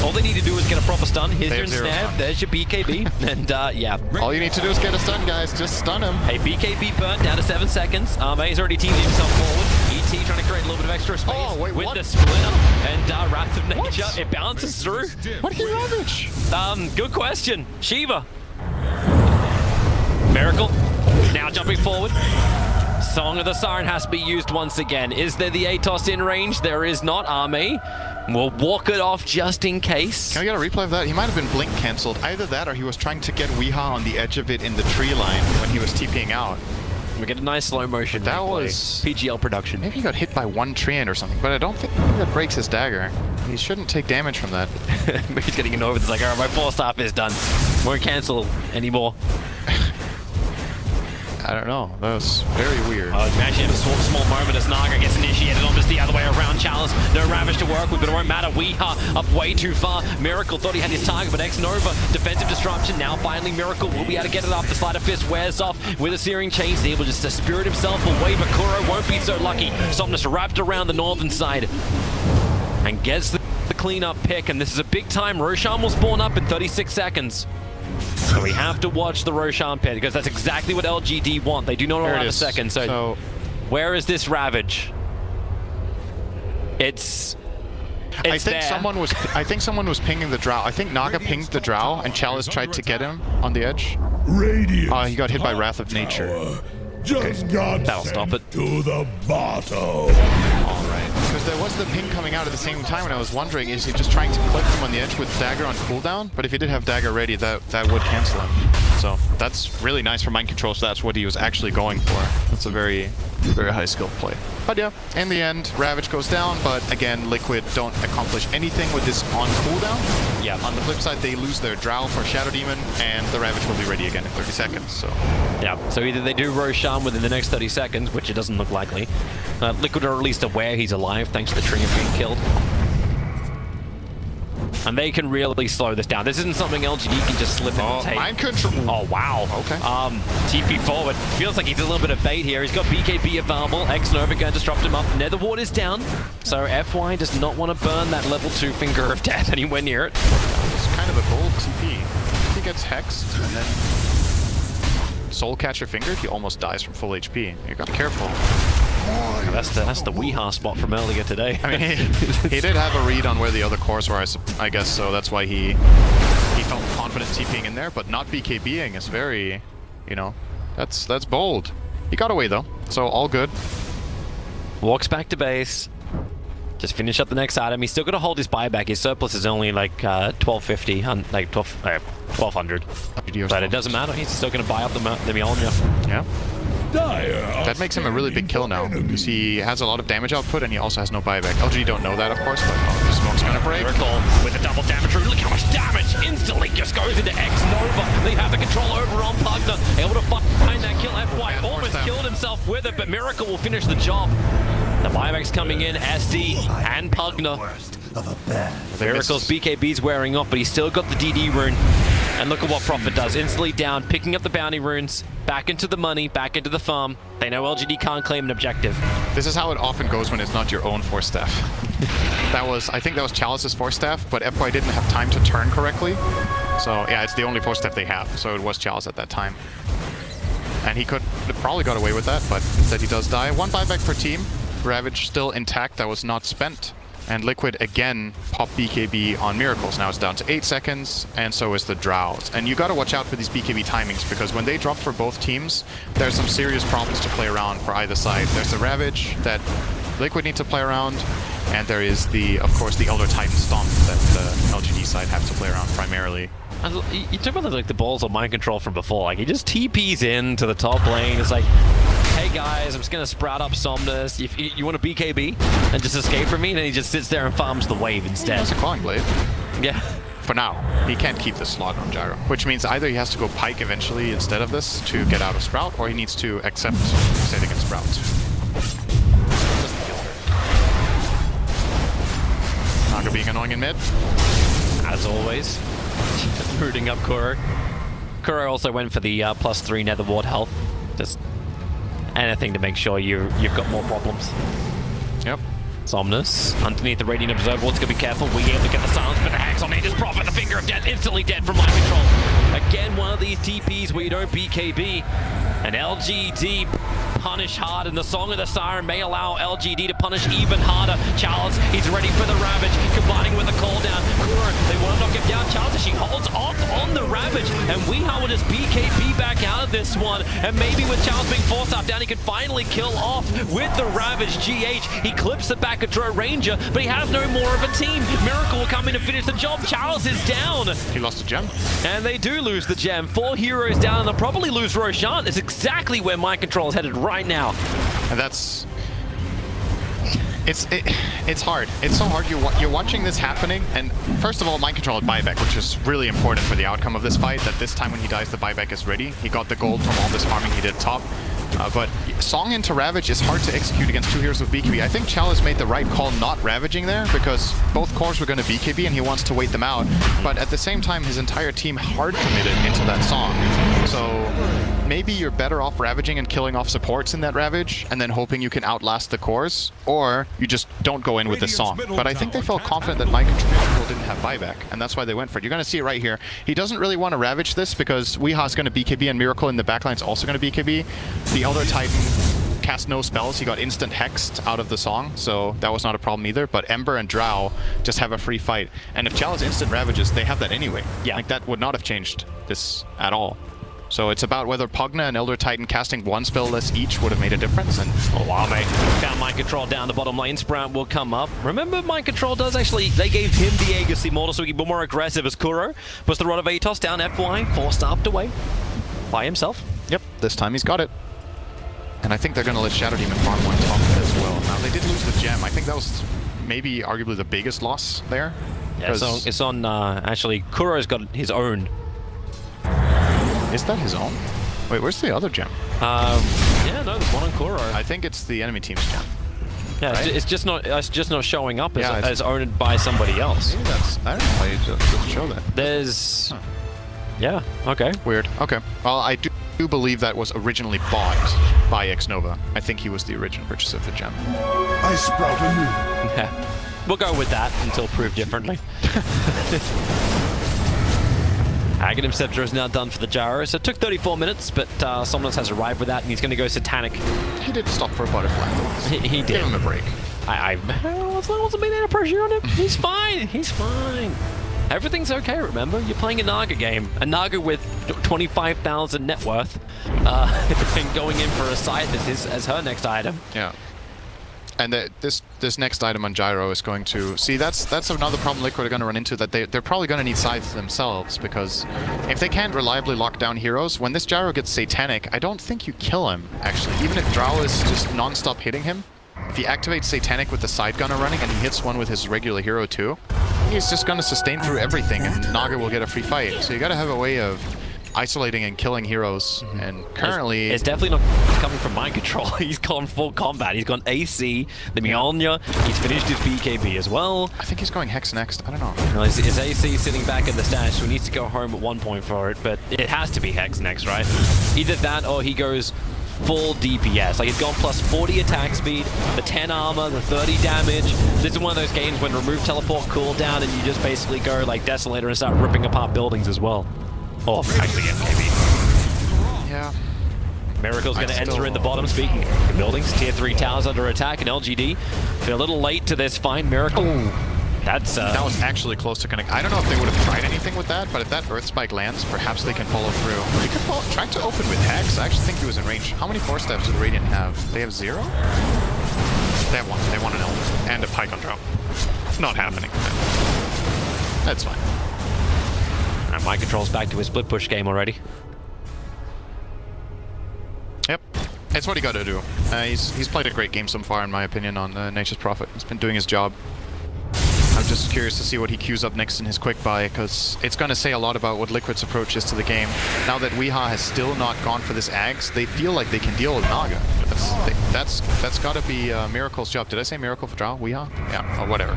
All they need to do is get a proper stun. Here's your ensnare, there's your BKB, and yeah. All you need to do is get a stun, guys. Just stun him. Hey, BKB burnt down to 7 seconds. He's already teamed himself forward. ET trying to create a little bit of extra space with the Splinter, and Wrath of Nature. It bounces through. What did he ravage? Good question. Shiva. Miracle, now jumping forward. Song of the Siren has to be used once again. Is there the ATOS in range? There is not. Army will walk it off just in case. Can I get a replay of that? He might have been blink cancelled. Either that or he was trying to get Weeha on the edge of it in the tree line when he was TPing out. We get a nice slow motion. That was PGL production. Maybe he got hit by one treant or something, but I don't think that breaks his dagger. He shouldn't take damage from that. He's getting annoyed with it. It's like, alright, my 4-staff is done. Won't cancel anymore. I don't know. That was very weird. You actually have a small moment as Naga gets initiated, almost the other way around. Chalice, no Ravage to work with, but it won't matter. Weeha up way too far. Miracle thought he had his target, but X-Nova, defensive disruption. Now finally Miracle will be able to get it up. The Sleight of Fist wears off with a Searing Chain. He's able just to spirit himself away, but Kuro won't be so lucky. Somnus wrapped around the northern side and gets the cleanup pick, and this is a big time. Roshan will spawn up in 36 seconds. So we have to watch the Roshan pit, because that's exactly what LGD want. They do not allow a second. So where is this Ravage? It's I think someone was pinging the Drow. I think Naga pinged the Drow, and Chalice tried to get him on the edge. He got hit by Wrath of Nature. That'll stop it. To the bottom. Alright. Because there was the ping coming out at the same time, and I was wondering, is he just trying to clip him on the edge with dagger on cooldown? But if he did have dagger ready, that would cancel him. So that's really nice for mind control, so that's what he was actually going for. That's a very, very high skill play. But yeah, in the end, Ravage goes down, but again, Liquid don't accomplish anything with this on cooldown. Yeah. On the flip side, they lose their Drow for Shadow Demon, and the Ravage will be ready again in 30 seconds, so... Yeah, so either they do Roshan within the next 30 seconds, which it doesn't look likely. Liquid are at least aware he's alive, thanks to the tree of being killed. And they can really slow this down. This isn't something LGD can just slip in and take. Mind control. Oh, wow. Okay. TP forward. Feels like he's a little bit of bait here. He's got BKB available. X-Nova going to disrupt him up. Netherward is down. So FY does not want to burn that level 2 Finger of Death anywhere near it. It's kind of a bold TP. He gets hexed, and then Soul Catcher Fingered, he almost dies from full HP. You got careful. That's the Weeha spot from earlier today. I mean, he did have a read on where the other cores were, I guess, so that's why he felt confident TPing in there, but not BKBing is very, you know, that's bold. He got away though, so all good. Walks back to base. Just finish up the next item. He's still got to hold his buyback. His surplus is only like 1250, like 1200. But it doesn't matter. He's still going to buy up the Mjolnir. Yeah. That makes him a really big kill now, because he has a lot of damage output and he also has no buyback. LGD don't know that, of course, but the smoke's gonna break. Miracle with a double damage. Look how much damage instantly just goes into X-Nova. They have the control over on Pugna. Able to find that kill. FY almost killed himself with it, but Miracle will finish the job. The buyback's coming in. SD and Pugna. Miracle's BKB's wearing off, but he's still got the DD rune. And look at what Prophet does. Instantly down, picking up the bounty runes, back into the money, back into the farm. They know LGD can't claim an objective. This is how it often goes when it's not your own Force Staff. I think that was Chalice's Force Staff, but FY didn't have time to turn correctly. So yeah, it's the only Force Staff they have, so it was Chalice at that time. And he could have probably got away with that, but instead he does die. 1 buyback per team. Ravage still intact, that was not spent. And Liquid again pop BKB on Miracles. Now it's down to 8 seconds, and so is the Drows. And you gotta watch out for these BKB timings, because when they drop for both teams, there's some serious problems to play around for either side. There's the Ravage that Liquid need to play around, and there is the, of course, the Elder Titan Stomp that the LGD side have to play around primarily. You talk about the balls of mind control from before. Like, he just TPs into the top lane. It's like, hey guys, I'm just gonna sprout up Somnus. If you want to BKB and just escape from me, and then he just sits there and farms the wave instead. That's a Clawing Blade. Yeah. For now, he can't keep the slot on Gyro, which means either he has to go Pike eventually instead of this to get out of Sprout, or he needs to accept sitting in Sprout. Naga being annoying in mid. As always. Rooting up Kuro. Kuro also went for the +3 Nether Ward health. Just anything to make sure you've got more problems. Yep. Somnus underneath the Radiant Observer. Let's go be careful. We able to get the silence, but the Hex on Nature's Prophet, the Finger of Death, instantly dead from mind control. Again, one of these TPs where you don't BKB. And LGD punish hard, and the Song of the Siren may allow LGD to punish even harder. Chalice, he's ready for the Ravage, combining with the call down. Kuro, they want to knock him down. Chalice, she holds off on the Ravage, and Weehaw will just BKB back out of this one. And maybe with Chalice being forced up down, he can finally kill off with the Ravage. GH, he clips the back of Dro Ranger, but he has no more of a team. Miracle will come in and finish the job. Chalice is down. He lost a gem. And they do lose the gem. 4 heroes down, and they'll probably lose Roshan. It's exactly where Mind Control is headed right now. And that's... It's hard. It's so hard. You're watching this happening, and first of all, Mind Control at buyback, which is really important for the outcome of this fight, that this time when he dies, the buyback is ready. He got the gold from all this farming he did top. But Song into Ravage is hard to execute against 2 heroes with BKB. I think Chalice made the right call not ravaging there, because both cores were going to BKB and he wants to wait them out. But at the same time, his entire team hard committed into that Song. So maybe you're better off ravaging and killing off supports in that Ravage, and then hoping you can outlast the cores, or you just don't go in with this Song. But I think they felt confident that Mind Control didn't have buyback, and that's why they went for it. You're going to see it right here. He doesn't really want to ravage this, because Weehaw's going to BKB, and Miracle in the backline is also going to BKB. The Elder Titan cast no spells. He got instant hexed out of the Song, so that was not a problem either. But Ember and Drow just have a free fight. And if Chalice instant ravages, they have that anyway. Yeah. Like, that would not have changed this at all. So it's about whether Pugna and Elder Titan casting 1 spell less each would have made a difference. And Olave found Mind Control down the bottom lane. Sprout will come up. Remember, Mind Control does actually, they gave him the Aegis Immortal so he can be more aggressive as Kuro. Puts the Rod of Atos down FY, forced up away by himself. Yep, this time he's got it. And I think they're going to let Shadow Demon farm one top as well. Now, they did lose the gem. I think that was maybe arguably the biggest loss there. Yeah, it's on actually, Kuro's got his own. Is that his own? Wait, where's the other gem? Yeah, no, there's one on Kuro. I think it's the enemy team's gem. Yeah, right? it's just not showing up as, yeah, as owned by somebody else. Maybe that's, I don't know why it doesn't show that. There's... Huh. Yeah, okay. Weird. Okay. Well, I do believe that was originally bought by Xnova. I think he was the original purchaser of the gem. I sprout anew. Yeah. We'll go with that until proved differently. Aghanim Scepter is now done for the Gyro, so it took 34 minutes, but Somnus has arrived with that, and he's going to go Satanic. He did stop for a butterfly. He did. Give him a break. I wasn't being any pressure on him. He's fine. He's fine. Everything's okay, remember? You're playing a Naga game. A Naga with 25,000 net worth, and going in for a side as her next item. Yeah. And this next item on Gyro is going to... See, that's another problem Liquid are going to run into, that they're probably going to need scythes themselves, because if they can't reliably lock down heroes, when this Gyro gets Satanic, I don't think you kill him, actually. Even if Drow is just non-stop hitting him, if he activates Satanic with the side gunner running and he hits one with his regular hero too, he's just going to sustain through everything and Naga will get a free fight. So you got to have a way of isolating and killing heroes, and currently... It's definitely not coming from Mind Control. He's gone full combat. He's gone AC, the Mjolnir, he's finished his BKB as well. I think he's going Hex next, I don't know. No, his AC sitting back in the stash, so he needs to go home at 1 point for it, but it has to be Hex next, right? Either that or he goes full DPS. Like, he's gone plus 40 attack speed, the 10 armor, the 30 damage. This is one of those games when remove teleport cooldown and you just basically go like Desolator and start ripping apart buildings as well. Oh, actually MKB. Yeah. Miracle's going to enter in the bottom. Speaking of buildings, tier 3 towers under attack, and LGD feel a little late to this fight. Miracle. That's that was actually close to connect. I don't know if they would have tried anything with that, but if that Earth Spike lands, perhaps they can follow through. They could try to open with Hex. I actually think he was in range. How many 4-steps do Radiant have? They have 0? They have 1. They want an Elder. And a Pike on drop. Not happening. That's fine. And Mind Control's back to his split push game already. Yep. It's what he got to do. He's played a great game so far, in my opinion, on Nature's Prophet. He's been doing his job. I'm just curious to see what he queues up next in his quick buy, because it's going to say a lot about what Liquid's approach is to the game. Now that Weeha has still not gone for this Ags, they feel like they can deal with Naga. That's got to be Miracle's job. Did I say Miracle for draw? Weeha? Yeah, or whatever.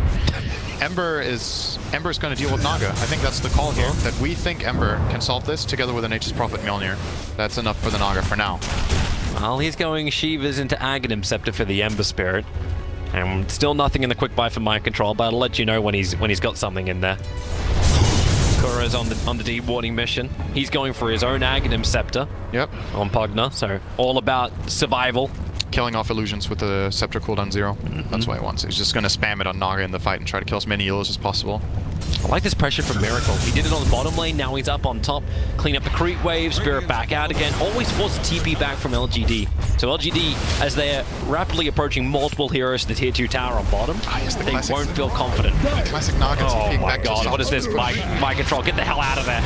Ember's going to deal with Naga. I think that's the call here, that we think Ember can solve this together with a Nature's Prophet Mjolnir. That's enough for the Naga for now. Well, he's going Shivas into Aghanim Scepter for the Ember Spirit. And still nothing in the quick buy for Mind Control, but I'll let you know when he's got something in there. Kuro's on the deep warning mission. He's going for his own Aghanim Scepter. Yep. On Pugna, so all about survival. Killing off illusions with the Scepter cooldown 0. That's what he wants. He's just going to spam it on Naga in the fight and try to kill as many healers as possible. I like this pressure from Miracle. He did it on the bottom lane, now he's up on top. Clean up the creep wave, Spirit back out again. Always force a TP back from LGD. So LGD, as they're rapidly approaching multiple heroes to the tier 2 tower on bottom, they won't feel confident. Classic Naga TP my back god, to what is this? Mind Control, get the hell out of there.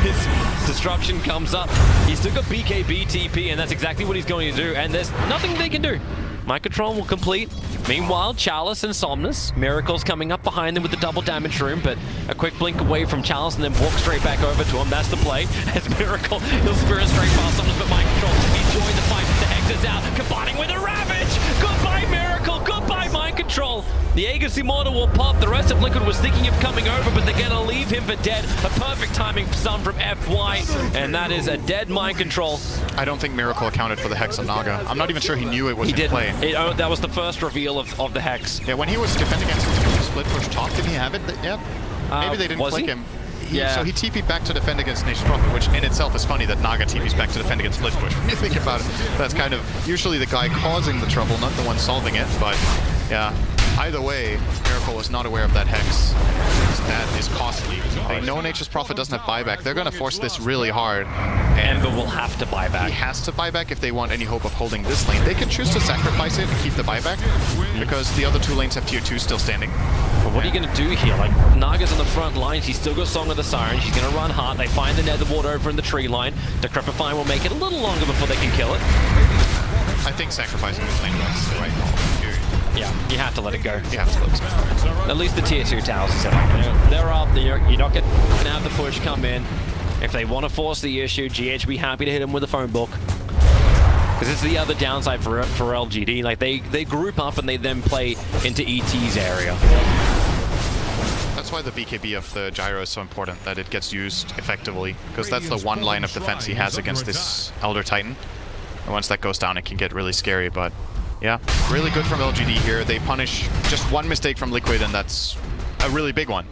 His disruption comes up. He's still got BKB TP, and that's exactly what he's going to do, and there's nothing they can do. Mind Control will complete. Meanwhile, Chalice and Somnus. Miracle's coming up behind them with the double damage room, but a quick blink away from Chalice and then walk straight back over to him. That's the play. As Miracle, he'll Spirit straight past Somnus, but Mind Control, he's joined the fight. The Hex is out, combining with a Ravage. Goodbye, Miracle. Goodbye, Mind Control. The Aegis Immortal will pop. The rest of Liquid was thinking of coming over, but they're going to leave him for dead. A perfect timing stun from FY, and that is a dead Mind Control. I don't think Miracle accounted for the Hex on Naga. I'm not even sure he knew it was in play. That was the first reveal of the Hex. Yeah, when he was defending against the split push top, did he have it? Yeah. Maybe they didn't click him. Yeah. So he TP'd back to defend against Nature's Prophet, which in itself is funny that Naga TP's back to defend against split push. When you think about it, that's kind of usually the guy causing the trouble, not the one solving it. But yeah, either way, Miracle was not aware of that Hex. That is costly. They know Nature's Prophet doesn't have buyback. They're going to force this really hard. And Ember will have to buy back. He has to buy back if they want any hope of holding this lane. They can choose to sacrifice it and keep the buyback, because the other 2 lanes have tier 2 still standing. But what are you going to do here? Like, Naga's on the front line. She's still got Song of the Siren. She's going to run hard. They find the Nether Ward over in the tree line. Decrepifying will make it a little longer before they can kill it. I think sacrificing this lane was the right call. Yeah, you have to let it go. You have to let it go. At least the tier 2 towers are set up. They're up. You're not going to have the push come in. If they want to force the issue, GH be happy to hit them with a phone book. Because it's the other downside for LGD. Like, they group up and they then play into ET's area. That's why the BKB of the Gyro is so important, that it gets used effectively. Because that's the one line of defense he has against this Elder Titan. And once that goes down, it can get really scary, but... yeah, really good from LGD here. They punish just one mistake from Liquid, and that's a really big one.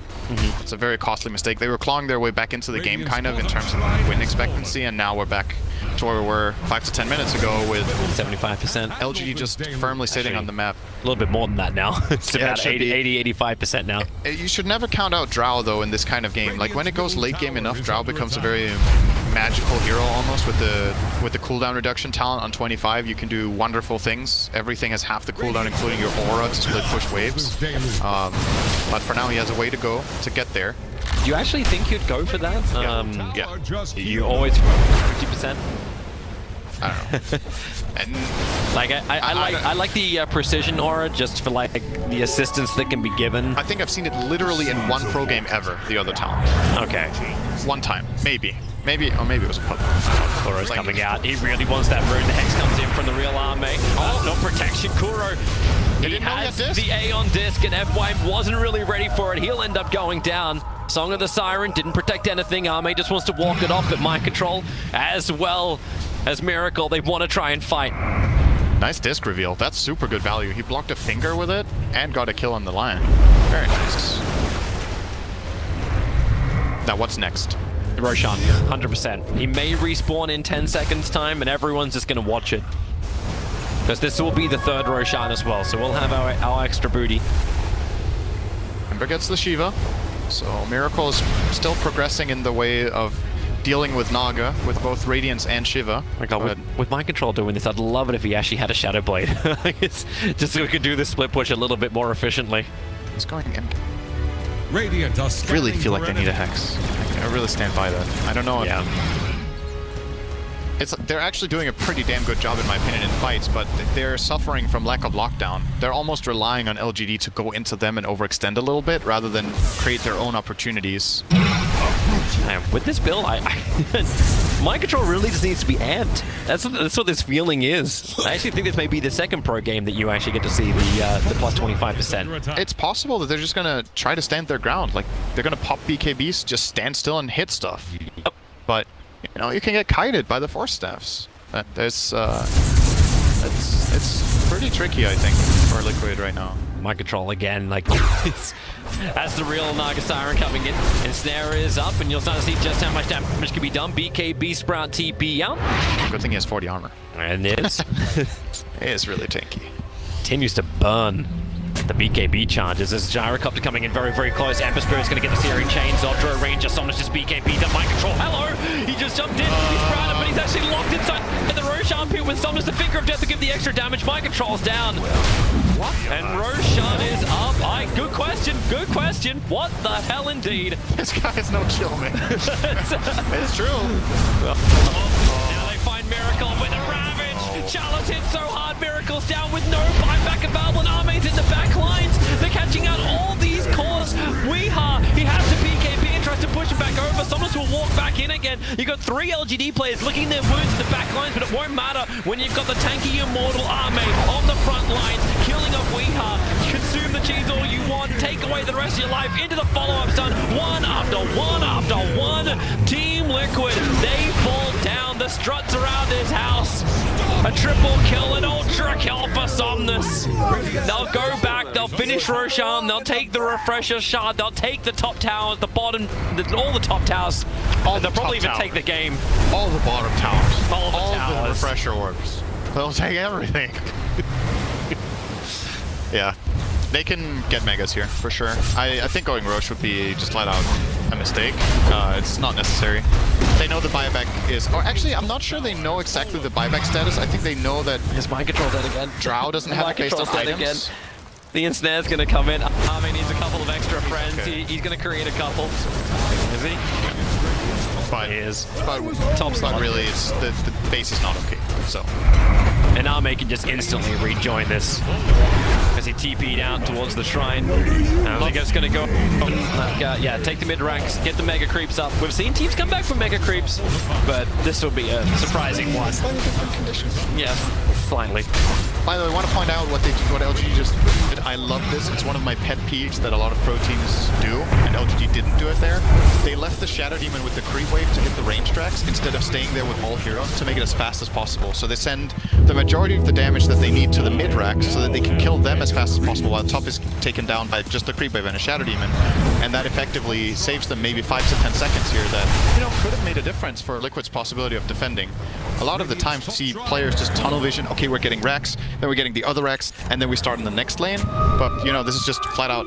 It's a very costly mistake. They were clawing their way back into the game, kind of, in terms of win expectancy, and now we're back to where we were 5 to 10 minutes ago with 75%. LGD just firmly sitting on the map. A little bit more than that now. It's about 80-85% now. You should never count out Drow, though, in this kind of game. Like, when it goes late game enough, Drow becomes a very magical hero almost. With the cooldown reduction talent on 25, you can do wonderful things. Everything has half the cooldown, including your aura, to split push waves. But for now, he has a way to go to get there. Do you actually think you'd go for that? Yeah. You always 50%? I don't know. And like I like the precision aura, just for like the assistance that can be given. I think I've seen it literally in one pro game ever, the other talent. Okay. One time, maybe. Maybe it was a puzzle. Kuro's coming out. He really wants that rune. The Hex comes in from the real army. Oh, no protection. Kuro. He has the A on disc, and FY wasn't really ready for it. He'll end up going down. Song of the Siren didn't protect anything. Arme just wants to walk it off, but Mind Control as well as Miracle, they want to try and fight. Nice disc reveal. That's super good value. He blocked a finger with it and got a kill on the line. Very nice. Now what's next? Roshan, 100%. He may respawn in 10 seconds time and everyone's just going to watch it. Because this will be the third Roshan as well, so we'll have our extra booty. Ember gets the Shiva, so Miracle is still progressing in the way of dealing with Naga, with both Radiance and Shiva. Oh my god, with Mind Control doing this, I'd love it if he actually had a Shadow Blade. Just so we could do the split push a little bit more efficiently. It's going in. Radiant are I really feel like they need a Hex. I really stand by that. I don't know. Yeah. They're actually doing a pretty damn good job in my opinion in fights, but they're suffering from lack of lockdown. They're almost relying on LGD to go into them and overextend a little bit rather than create their own opportunities. And with this build, Mind Control really just needs to be amped. That's what this feeling is. I actually think this may be the second pro game that you actually get to see the plus 25%. It's possible that they're just gonna try to stand their ground. Like, they're gonna pop BKBs, just stand still and hit stuff. Yep. But, you know, you can get kited by the Force Staffs. It's pretty tricky, I think, for Liquid right now. Mind Control again, like, that's the real Naga Siren coming in. And Snare is up, and you'll start to see just how much damage can be done. BKB Sprout TP out. Good thing he has 40 armor. And it is. It is really tanky. Continues to burn the BKB charges. There's Gyrocopter coming in very, very close. Ember Spirit's going to get the Searing Chains. Zodra Ranger, Somnus just BKB to Mind Control. Hello! He just jumped in. He's sprouted, but he's actually locked inside the Roshan pit with Somnus, the Finger of Death to give the extra damage. Mind Control's down. What? And Roshan is up. Good question. Good question. What the hell indeed? This guy has no chill, man. It's true. Now they find Miracle with a Ravage. Charlotte hit so hard. Miracle's down with no buyback available, and Army's in the back lines. They're catching out all these cores. Weeha, he has to BKB and tries to push him back over. Somnus will walk back in again. You got 3 LGD players licking their wounds in the back lines, but it won't matter when you've got the tanky immortal Army on the front lines, killing off Weeha. Consume the cheese all you want. Take away the rest of your life into the follow-up stun. One after one after one. Team Liquid, they fall down. The struts around this house. A triple kill, an ultra kill for Somnus. They'll go back, they'll finish Roshan, they'll take the refresher shard, they'll take the top towers, the bottom, all the top towers. They'll probably even take the game. All the bottom towers. All the refresher orbs. They'll take everything. Yeah. They can get megas here, for sure. I think going Roche would be just flat out a mistake. It's not necessary. They know the buyback is... Or actually, I'm not sure they know exactly the buyback status. I think they know that... Is Mind Control dead again? Drow doesn't have it based on items. Again. The Ensnare's going to come in. Army needs a couple of extra friends. Okay. He's going to create a couple. Is he? But, he is. But really, it's, the base is not okay, so... And Arme can just instantly rejoin this as he TP'd out towards the shrine. I think it's going to go, yeah, take the mid ranks, get the mega creeps up. We've seen teams come back from mega creeps, but this will be a surprising one. Slightly different conditions. Yes, slightly. By the way, I want to point out what LGD just did. I love this. It's one of my pet peeves that a lot of pro teams do, and LGD didn't do it there. They left the Shadow Demon with the creep wave to hit the range tracks instead of staying there with all heroes to make it as fast as possible. So they send the majority of the damage that they need to the mid racks so that they can kill them as fast as possible while top is taken down by just a creep wave and a Shadow Demon. And that effectively saves them maybe 5 to 10 seconds here that, you know, could have made a difference for Liquid's possibility of defending. A lot of the time you see players just tunnel vision, okay, we're getting Rex, then we're getting the other Rex, and then we start in the next lane. But, you know, this is just flat out,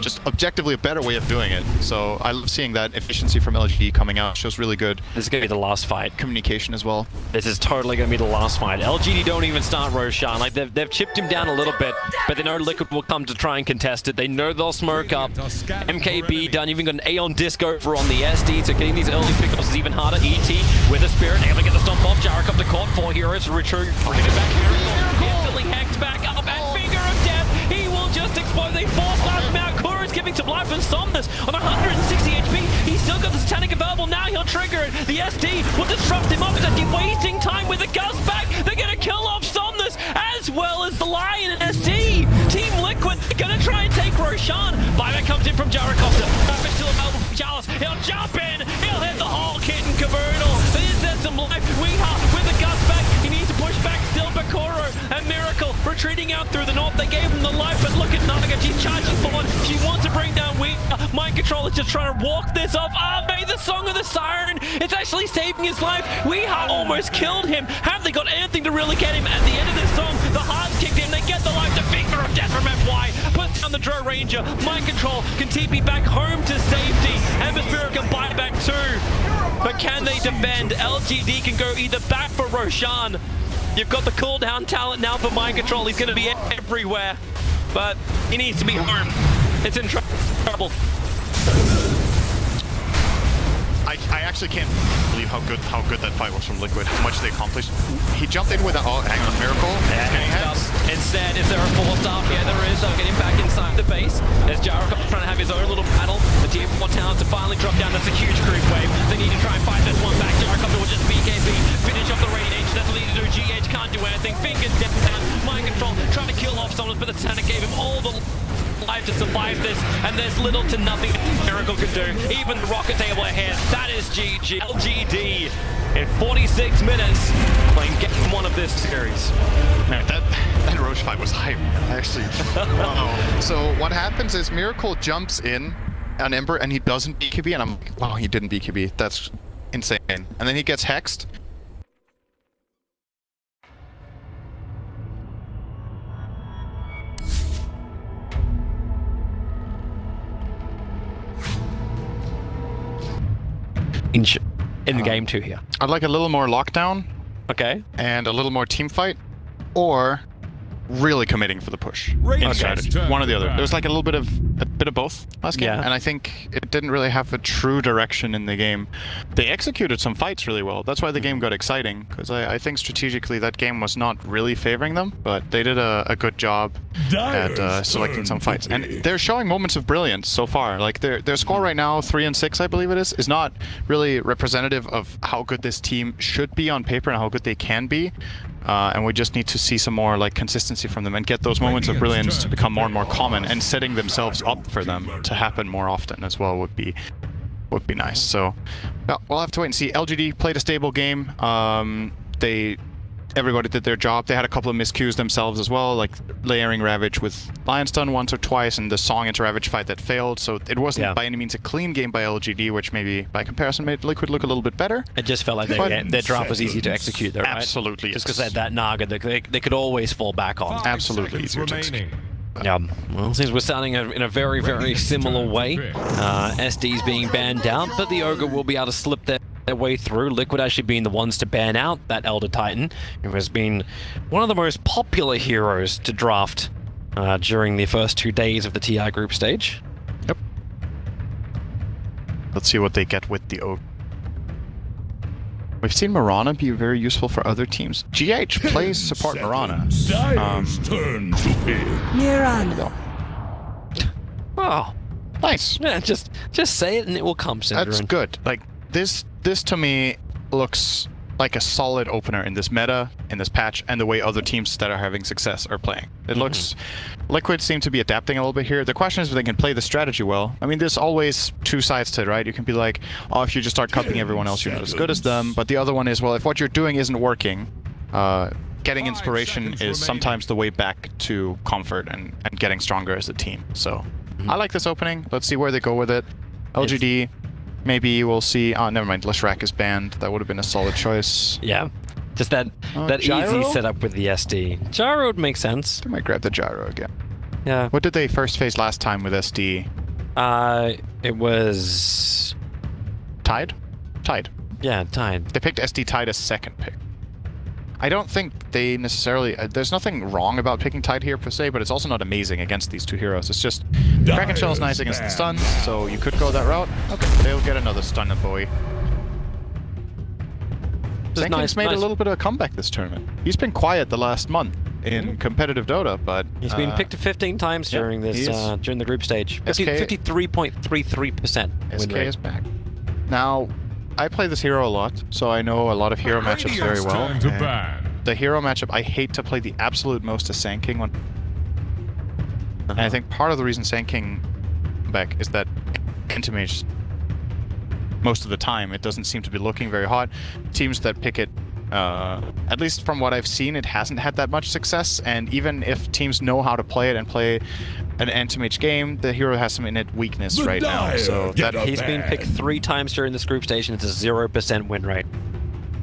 just objectively a better way of doing it. So I love seeing that efficiency from LGD coming out. Shows really good. This is going to be the last fight. Communication as well. This is totally going to be the last fight. LGD don't even start Roshan. Like, they've chipped him down a little bit, but they know Liquid will come to try and contest it. They know they'll smoke up. MKB done. You've even got an Aeon Disc over on the SD, so getting these early pickups is even harder. ET with a Spirit, able to get the stomp off. Gyrocopter caught, 4 heroes to return. Bring it back. Miracle. Instantly hacked back up, and Finger of Death. He will just explode. They force him out. Kura's giving some life and Somnus on 160 HP. He's still got the Satanic available. Now he'll trigger it. The SD will disrupt him up. He's actually wasting time with the Gust back. They're going to kill off Somnus as well as the Lion and SD. Team Liquid going to try and take Roshan. Buyback comes in from Gyrocopter. Ravage still available from Chalice. He'll jump in. He'll hit the whole kit and caboodle. There's some life. Weeha with the Gust back. He needs to push back still, but Kuro and Miracle retreating out through the north. They gave him the life, but look at Naga. She's charging forward. She wants to bring down Weak. Mind Control is just trying to walk this off. May the Song of the Siren. It's actually saving his life. Weeha almost killed him. Have they got anything to really get him? At the end of this song, the heart's kicked in. They get the life. The Finger of Death from FY. Puts down the Dro Ranger. Mind Control can TP back home to safety. Ember Spirit can buy back too. But can they defend? LGD can go either back for Roshan. You've got the cooldown talent now for Mind Control. He's going to be everywhere. But he needs to be home. It's in trouble. I actually can't believe how good that fight was from Liquid, how much they accomplished. He jumped in with a hang on, Miracle. Instead, is there a 4-star? Yeah, there is. They'll get him back inside the base. As Jarek trying to have his own little battle. The tier 4 talent to finally drop down. That's a huge creep wave. They need to try and fight this one back. Jarek will just BKB, finish off the Radiant. That's what they need to do. GH can't do anything. Fingers down. Mind Control trying to kill off someone, but the Santa gave him all the life to survive this, and there's little to nothing Miracle can do. Even the rocket table ahead. That is GG. LGD in 46 minutes playing game 1 of this series. Man, that Roche fight was hype, actually. Wow. So what happens is Miracle jumps in on Ember and he doesn't BKB, and I'm like, wow, he didn't BKB. That's insane. And then he gets hexed. In the game 2 here. I'd like a little more lockdown. Okay. And a little more team fight, or really committing for the push in strategy. One or the other. There was like a bit of both last game, and I think it didn't really have a true direction in the game. They executed some fights really well. That's why the game got exciting, because I think strategically that game was not really favoring them, but they did a good job at selecting some fights. And they're showing moments of brilliance so far. Like their score right now, 3-6, I believe it is not really representative of how good this team should be on paper and how good they can be. And we just need to see some more like consistency from them and get those moments of brilliance to become more and more common, and setting themselves up for them to happen more often as well would be nice. So we'll have to wait and see. LGD played a stable game. Everybody did their job. They had a couple of miscues themselves as well, like layering Ravage with Lion Stun once or twice, and the Song into Ravage fight that failed. So it wasn't by any means a clean game by LGD, which maybe by comparison made Liquid look a little bit better. It just felt like their draft was easy to execute, though, right? Absolutely. Just because they had that Naga that they could always fall back on. Absolutely easier to execute. Yeah, well, since we're starting in a very, very similar way, SD's being banned out, but the Ogre will be able to slip their way through. Liquid actually being the ones to ban out that Elder Titan, who has been one of the most popular heroes to draft during the first 2 days of the TI group stage. Yep. Let's see what they get with the Ogre. We've seen Mirana be very useful for other teams. GH plays support Mirana. Turn to pick. Mirana. Oh, nice. Yeah, just say it and it will come, Syndrome. That's good. Like this to me looks like a solid opener in this meta, in this patch, and the way other teams that are having success are playing. It looks... Liquid seem to be adapting a little bit here. The question is if they can play the strategy well. I mean, there's always two sides to it, right? You can be like, oh, if you just start copying everyone else, you're not as good as them. But the other one is, well, if what you're doing isn't working, getting inspiration is sometimes the way back to comfort and getting stronger as a team. So I like this opening. Let's see where they go with it. LGD, maybe we'll see... Oh, never mind. Leshrac is banned. That would have been a solid choice. Yeah. Just that easy setup with the SD. Gyro would make sense. They might grab the Gyro again. Yeah. What did they first face last time with SD? It was... Tide? Tide. Yeah, Tide. They picked SD Tide as second pick. I don't think they necessarily... there's nothing wrong about picking Tide here per se, but it's also not amazing against these two heroes. It's just... Kraken Shell is nice against the stuns, so you could go that route. Okay, they'll get another stun boy. Zenking's made a little bit of a comeback this tournament. He's been quiet the last month in competitive Dota, but... He's been picked 15 times during this during the group stage. 53.33% win SK rate. is back. Now, I play this hero a lot, so I know a lot of hero matchups very well. The hero matchup I hate to play the absolute most is Sand King. And I think part of the reason Sand King back is that Intimage, most of the time, it doesn't seem to be looking very hot. Teams that pick it At least from what I've seen, it hasn't had that much success, and even if teams know how to play it and play an anti-mage game, the hero has some innate weakness right now. So that he's been picked 3 times during this group stage, and it's a 0% win rate.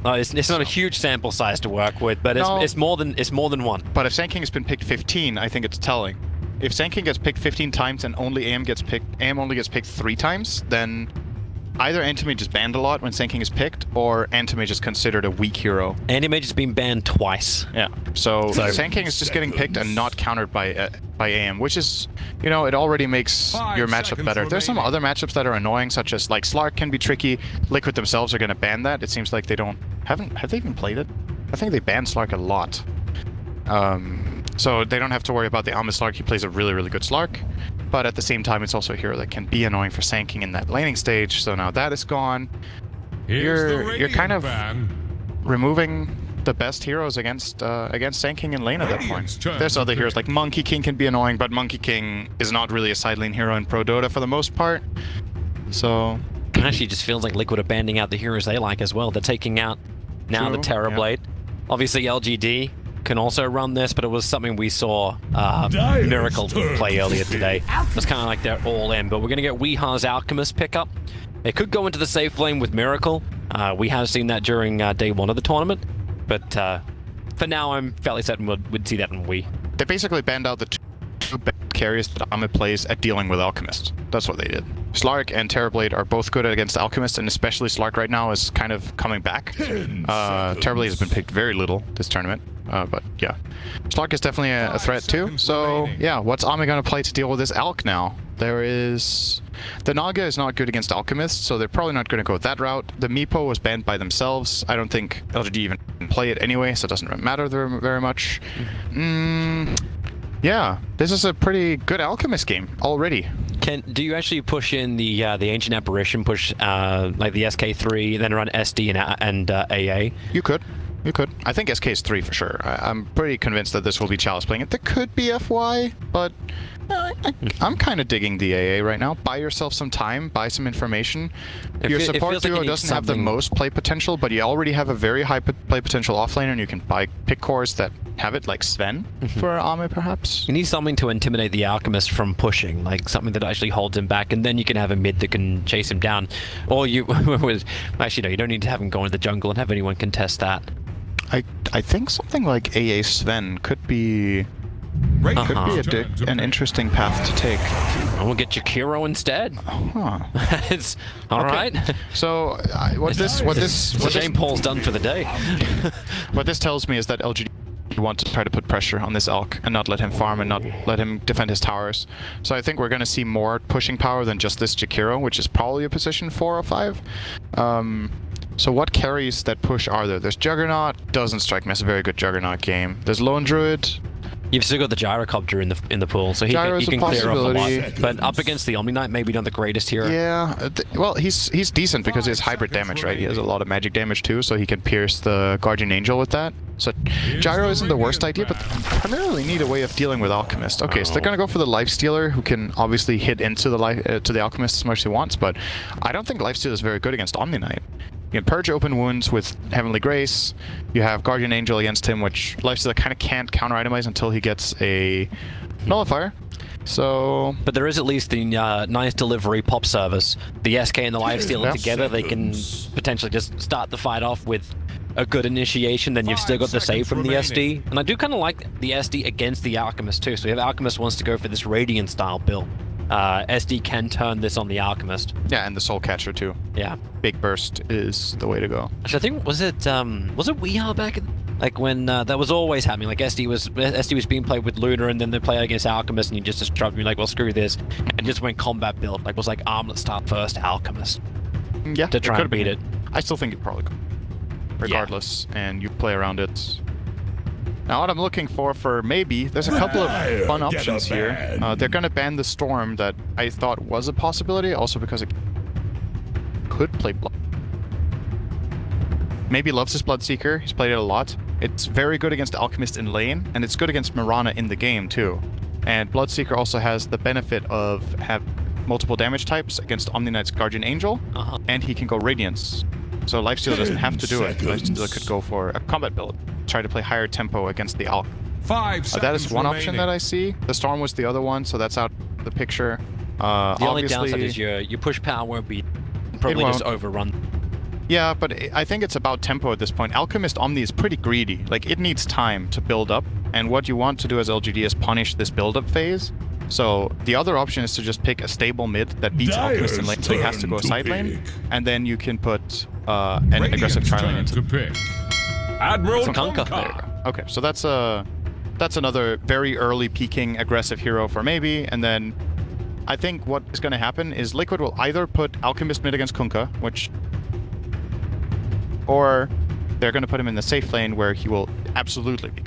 It's not a huge sample size to work with, but it's more than one. But if Sand King has been picked 15, I think it's telling. If Sand King gets picked 15 times and only AM only gets picked 3 times, then either Anti-Mage is banned a lot when Sand King is picked, or Anti-Mage is considered a weak hero. Anti-Mage has been banned twice. Yeah, so Sand King is just getting picked and not countered by AM, which is, you know, it already makes your matchup better. There's some other matchups that are annoying, such as, like, Slark can be tricky. Liquid themselves are going to ban that. It seems like they have they even played it? I think they banned Slark a lot. So they don't have to worry about the Alma Slark. He plays a really, really good Slark. But at the same time, it's also a hero that can be annoying for Sand King in that laning stage. So now that is gone. You're kind of removing the best heroes against Sand King in lane at that point. There's other heroes like Monkey King can be annoying, but Monkey King is not really a side lane hero in Pro Dota for the most part. So it actually just feels like Liquid are banding out the heroes they like as well. They're taking out now the Terrorblade. Yeah. Obviously LGD can also run this, but it was something we saw Miracle play earlier today. It's kind of like they're all in, but we're going to get Weeha's Alchemist pickup. It could go into the safe lane with Miracle. We have seen that during day 1 of the tournament, but for now I'm fairly certain we'd see that in Wii. They basically banned out the 2 bad carries that Amit plays at dealing with Alchemist. That's what they did. Slark and Terrorblade are both good against Alchemist, and especially Slark right now is kind of coming back. Terrorblade has been picked very little this tournament. But yeah, Slark is definitely a threat too. So yeah, what's Ami gonna play to deal with this Alk now? The Naga is not good against Alchemists, so they're probably not gonna go that route. The Meepo was banned by themselves. I don't think LGD even play it anyway, so it doesn't matter very much. Yeah, this is a pretty good Alchemist game already. Do you actually push in the Ancient Apparition, push like the SK3, then run SD and AA? You could. I think SK is 3 for sure. I'm pretty convinced that this will be Chalice playing it. There could be FY, but I'm kind of digging the AA right now. Buy yourself some time, buy some information. Your support duo doesn't have the most play potential, but you already have a very high play potential offlaner, and you can buy pick cores that have it, like Sven for Ame perhaps. You need something to intimidate the Alchemist from pushing, like something that actually holds him back, and then you can have a mid that can chase him down. Or you, actually no, you don't need to have him go into the jungle and have anyone contest that. I think something like AA Sven could be an interesting path to take. We'll get Jakiro instead. It's all right. So what Shane Paul's done for the day. What this tells me is that LGD want to try to put pressure on this Alk and not let him farm and not let him defend his towers. So I think we're going to see more pushing power than just this Jakiro, which is probably a position 4 or 5. So what carries that push are there? There's Juggernaut, doesn't strike me as a very good Juggernaut game. There's Lone Druid. You've still got the Gyrocopter in the pool, so he can clear off a lot. But up against the Omni Knight, maybe not the greatest hero. Yeah, well, he's decent because he has hybrid damage, right? He has a lot of magic damage too, so he can pierce the Guardian Angel with that. So Gyro isn't the worst idea, but they primarily need a way of dealing with Alchemist. Okay, so they're gonna go for the Lifestealer, who can obviously hit into the Alchemist as much as he wants, but I don't think Lifestealer is very good against Omni Knight. You can purge open wounds with Heavenly Grace. You have Guardian Angel against him, which Lifestealer kind of can't counter-itemize until he gets a Nullifier. So, but there is at least the nice delivery pop service. The SK and the Lifestealer together, they can potentially just start the fight off with a good initiation. Then you've still got the save from the SD. And I do kind of like the SD against the Alchemist too. So if Alchemist wants to go for this Radiant style build, SD can turn this on the Alchemist. Yeah, and the Soul Catcher too. Yeah. Big Burst is the way to go. Actually, I think, was it Weehaw back like when that was always happening, like SD was being played with Lunar, and then they play against Alchemist, and you just disrupt me, like, well, screw this, and just went combat build, like, was like Armlet start first Alchemist. Yeah, to try and beat it. I still think it probably could, regardless, and you play around it. Now what I'm looking for maybe, there's a couple of fun options here. They're going to ban the Storm that I thought was a possibility, also because it could play Blood. Maybe loves his Bloodseeker, he's played it a lot. It's very good against Alchemist in lane, and it's good against Mirana in the game too. And Bloodseeker also has the benefit of have multiple damage types against Omni Knight's Guardian Angel, and he can go Radiance So Lifesteal doesn't have to do it. 10 Lifesteal could go for a combat build, try to play higher tempo against the Alk. 5 seconds That is one remaining. option that I see. The Storm was the other one, so that's out of the picture. The only downside is your push power won't be probably just overrun. Yeah, but I think it's about tempo at this point. Alchemist Omni is pretty greedy. Like, it needs time to build up, and what you want to do as LGD is punish this build-up phase. So the other option is to just pick a stable mid that beats Alchemist in lane, so he has to go a side lane, and then you can put an aggressive tri-lane into pick. Admiral Kunkka. There you go. Okay, so that's another very early peaking aggressive hero for maybe, and then I think what is going to happen is Liquid will either put Alchemist mid against Kunkka, or they're going to put him in the safe lane where he will absolutely be.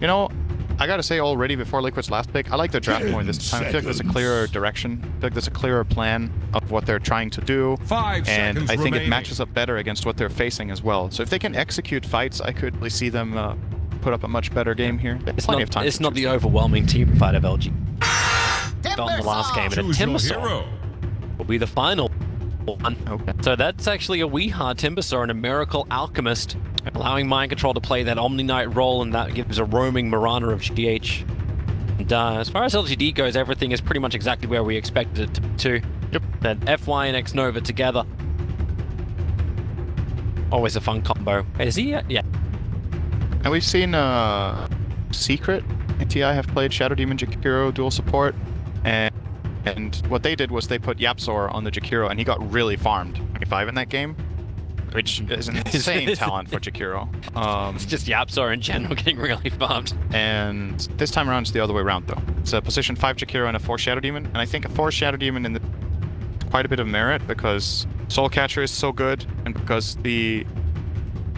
You know, I gotta say already before Liquid's last pick, I like the draft more this time. I feel like there's a clearer direction. I feel like there's a clearer plan of what they're trying to do. 5 and seconds I think remaining. it matches up better against what they're facing as well. So if they can execute fights, I could really see them put up a much better game here. It's Plenty not, of time it's to not choose the from. overwhelming team fight of LG. On the last game, but a Choose your Timbersaw hero. will be the final one. Okay. So that's actually a Weeha Timbersaw and a Miracle Alchemist, allowing Mind Control to play that Omni Knight role, and that gives a roaming Mirana of GH. And as far as LGD goes, everything is pretty much exactly where we expected it to. Yep. That FY and X Nova together. Always a fun combo. Is he? Yeah. And we've seen Secret and TI have played Shadow Demon Jakiro dual support, and what they did was they put Yapzor on the Jakiro, and he got really farmed 25 in that game, which is an insane talent for Jakiro. It's just Yapzor in general getting really farmed. And this time around it's the other way around though. It's a position 5 Jakiro and a 4 Shadow Demon, and I think a 4 Shadow Demon in the quite a bit of merit because Soul Catcher is so good, and because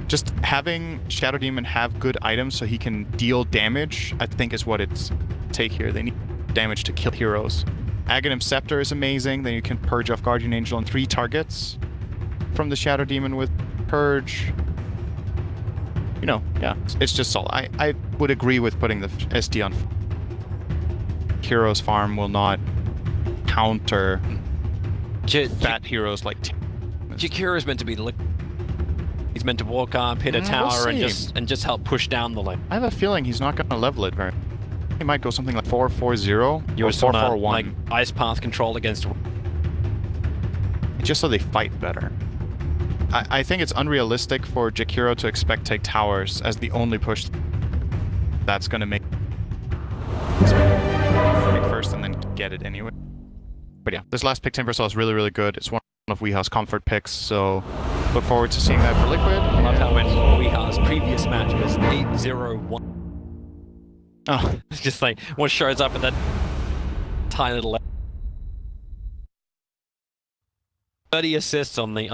just having Shadow Demon have good items so he can deal damage, I think is what it's take here. They need damage to kill heroes. Aghanim Scepter is amazing, then you can purge off Guardian Angel on 3 targets from the Shadow Demon with Purge. You know, yeah, it's just solid. I would agree with putting the SD on. Heroes farm will not counter fat heroes like Jakiro is meant to be the he's meant to walk up, hit a We'll tower, and see. just help push down the lane. I have a feeling he's not going to level it very. He might go something like 4-4-0 You or just wanna, 4-4-1, like ice path control against. just so they fight better. I think it's unrealistic for Jakiro to expect take towers as the only push that's going to make first and then get it anyway. But yeah, this last pick Timbersaw is really, really good. It's one of Weeha's comfort picks, so look forward to seeing that for Liquid. I love how when Weeha's previous match was 8-0-1. Oh, It's just like what shows up at that tiny little 30 assists on the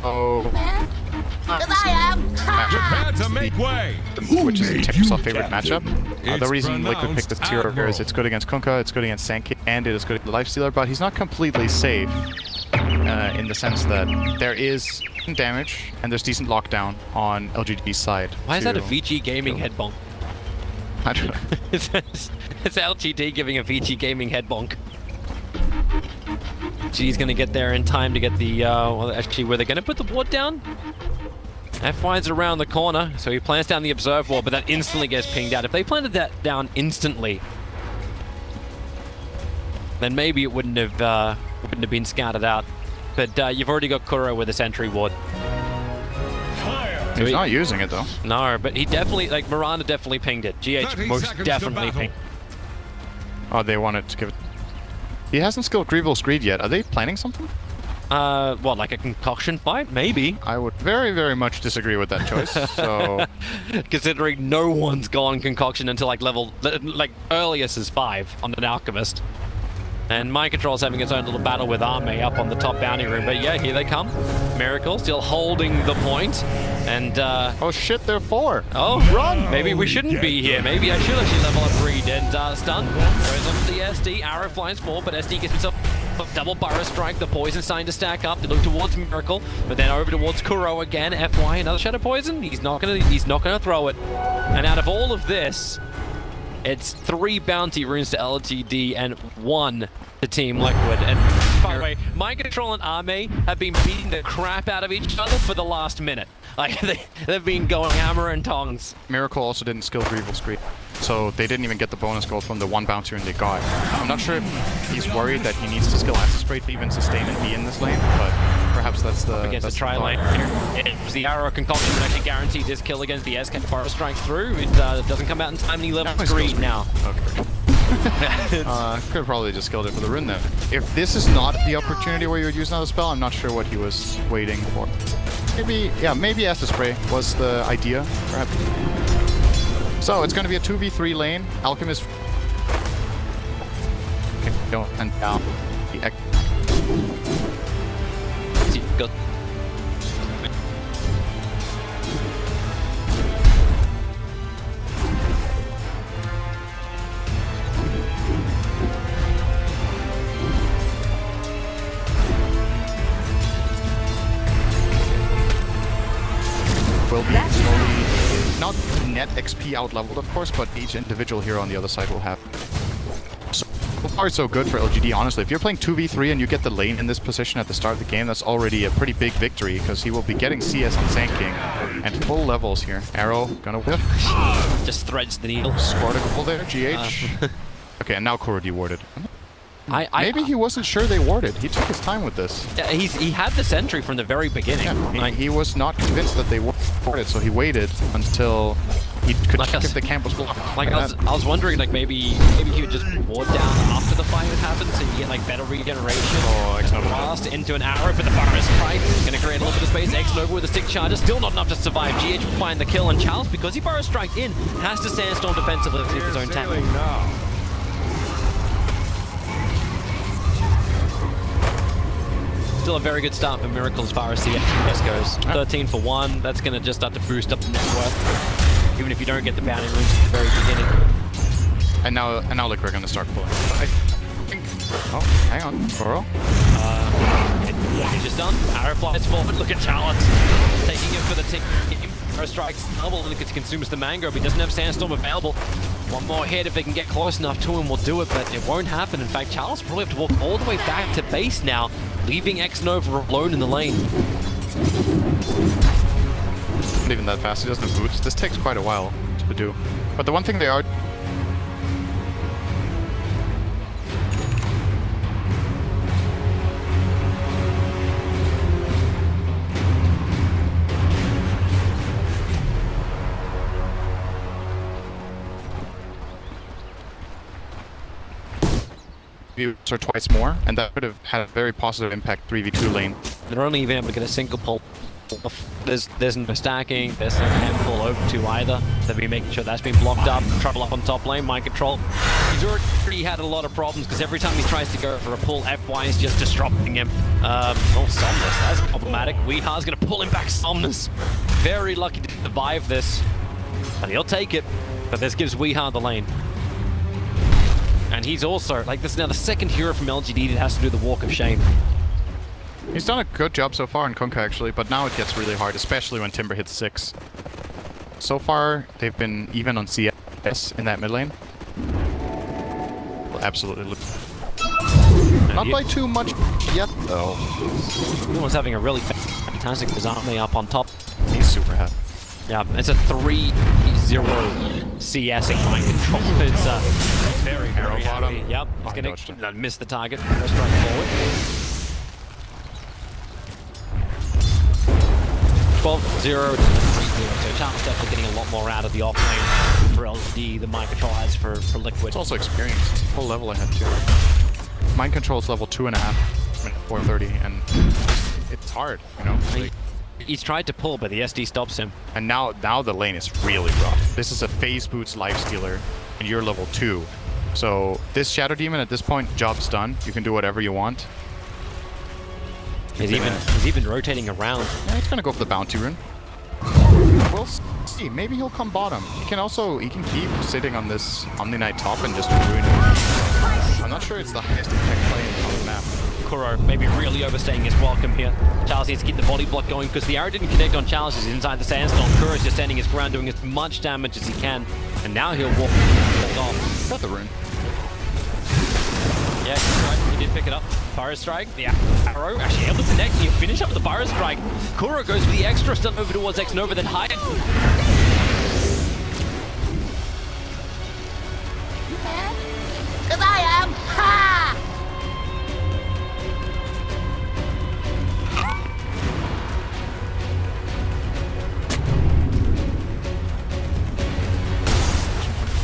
so Prepare to make way. which is Timbersaw favorite matchup. The It's reason Liquid picked this tier here is it's good against Kunkka, it's good against Sankey, and it is good against Lifestealer, but he's not completely safe in the sense that there is damage and there's decent lockdown on LGD's side. Why is that a to- VG Gaming head bonk? I don't know. It's LGD giving a VG Gaming head bonk. G's gonna get there in time to get the, well, actually, were they gonna put the ward down? FY's around the corner, so he plants down the observe wall, but that instantly gets pinged out. If they planted that down instantly, then maybe it wouldn't have been scouted out. But you've already got Kuro with a sentry ward. He's not using it though. No, but he definitely, like, Miranda definitely pinged it. GH 30 most seconds to definitely battle. pinged. Oh, they wanted to give it. He hasn't skilled Grieval's Greed yet. Are they planning something? What, like a concoction fight? Maybe. I would very, very much disagree with that choice. So Considering no one's gone concoction until like level, like earliest is 5 on an alchemist. And Mind Control's having its own little battle with Arme up on the top bounty room. But yeah, here they come. Miracle still holding the point. And oh shit, they're 4. oh, Run! Maybe we shouldn't be here. Maybe I should actually level up Reed and stun. Goes on to the SD. Arrow flies forward, but SD gets himself a double burrow strike. The poison starting to stack up. They look towards Miracle, but then over towards Kuro again. FY another shadow poison. He's not gonna throw it. And out of all of this, it's 3 bounty runes to LGD and 1 to Team Liquid. And by the way, way, Mind Control and Arme have been beating the crap out of each other for the last minute. Like, they've been going hammer and tongs. Miracle also didn't skill Greeble Screen, so they didn't even get the bonus gold from the one bounty rune they got. I'm not sure if he's worried that he needs to skill Acid Spray to even sustain and be in this lane, but perhaps that's the... Against the tri-lane here. It was the arrow concoction that actually guaranteed this kill against the SK. Burrow strikes through. It doesn't come out in time, and he levels green now. Okay. Could probably just skilled it for the rune then. If this is not the opportunity where you would use another spell, I'm not sure what he was waiting for. Maybe, yeah, maybe Acid Spray was the idea, perhaps. So it's going to be a 2v3 lane. Alchemist. Okay, don't and down. The Good. will be slowly, not net XP out leveled of course, but each individual hero on the other side will have. So far so good for LGD, honestly. If you're playing 2v3 and you get the lane in this position at the start of the game, that's already a pretty big victory, because he will be getting CS and Sand King and full levels here. Arrow gonna whip. Just threads the needle. Scored a goal there, GH. Okay, and now Kuro dewarded. Maybe he wasn't sure they warded. He took his time with this. Yeah, he had the sentry from the very beginning. Yeah, he was not convinced that they warded, so he waited until he could check if the camp was blocked. Like I was wondering, like maybe he would just ward down after the fight happens, and you get like better regeneration. Oh, blast into an arrow, but the Burrow strike gonna create a little bit of space. X-Nova with a stick charger, still not enough to survive. GH will find the kill, and Charles, because he Burrow striked in, has to sandstorm defensively with his own tank. Still a very good start for Miracle as far as CS goes. 13 for 1, that's going to just start to boost up the net worth, even if you don't get the bounty runes at the very beginning. And now look, we're going to start pulling. I think... Oh, hang on. Burrow? He's just done. Arrow flies forward. Look at Charlotte taking it for the team. First strikes double, and it consumes the mango, but he doesn't have Sandstorm available. One more hit, if they can get close enough to him, we'll do it, but it won't happen. In fact, Charles will probably have to walk all the way back to base now, leaving X-Nova alone in the lane. Not even that fast. He doesn't have boots. This takes quite a while to do. But the one thing they are... or twice more, and that would have had a very positive impact 3v2 lane. They're only even able to get a single pull. There's no stacking, there's no handful over to either. They'll be making sure that's been blocked up. Trouble up on top lane, Mind Control. He's already had a lot of problems because every time he tries to go for a pull, FY is just disrupting him. Oh, Somnus, that's problematic. Weeha's gonna pull him back, Somnus. Very lucky to survive this, but he'll take it. But this gives Weeha the lane. And he's also, like, this is now the second hero from LGD that has to do the Walk of Shame. He's done a good job so far in Kunkka actually, but now it gets really hard, especially when Timber hits 6. So far, they've been even on CS in that mid lane. Well, absolutely. Not by too much yet, though. Everyone's having a really fantastic Bizarre up on top. He's super happy. Yeah, it's a 3-0 CSing Mind Control. It's very happy. Yep, he's gonna miss the target. First strike forward. 12-0 to 3-0. So Charles definitely getting a lot more out of the offlane for LGD than Mind Control has for Liquid. It's also experience. Full level ahead too. Mind Control is level 2.5, 430, and it's hard, you know? Like, he's tried to pull, but the SD stops him. And now the lane is really rough. This is a phase boots lifestealer, and you're level 2. So this Shadow Demon at this point, job's done. You can do whatever you want. He's even rotating around. Yeah, he's gonna go for the bounty rune. We'll see. Maybe he'll come bottom. He can keep sitting on this Omni Knight top and just ruin it. I'm not sure it's the highest impact play on the map. Kuro maybe really overstaying his welcome here. Charles needs to keep the body block going because the arrow didn't connect on Charles. He's inside the sandstorm. Kuro's just standing his ground, doing as much damage as he can. And now he'll walk off. Got the rune. Yeah, he's right. He did pick it up. Burrow strike. The arrow actually able to connect. You finish up with the Burrow strike. Kuro goes for the extra stun over towards Xnova that hides. Because I am. Ha!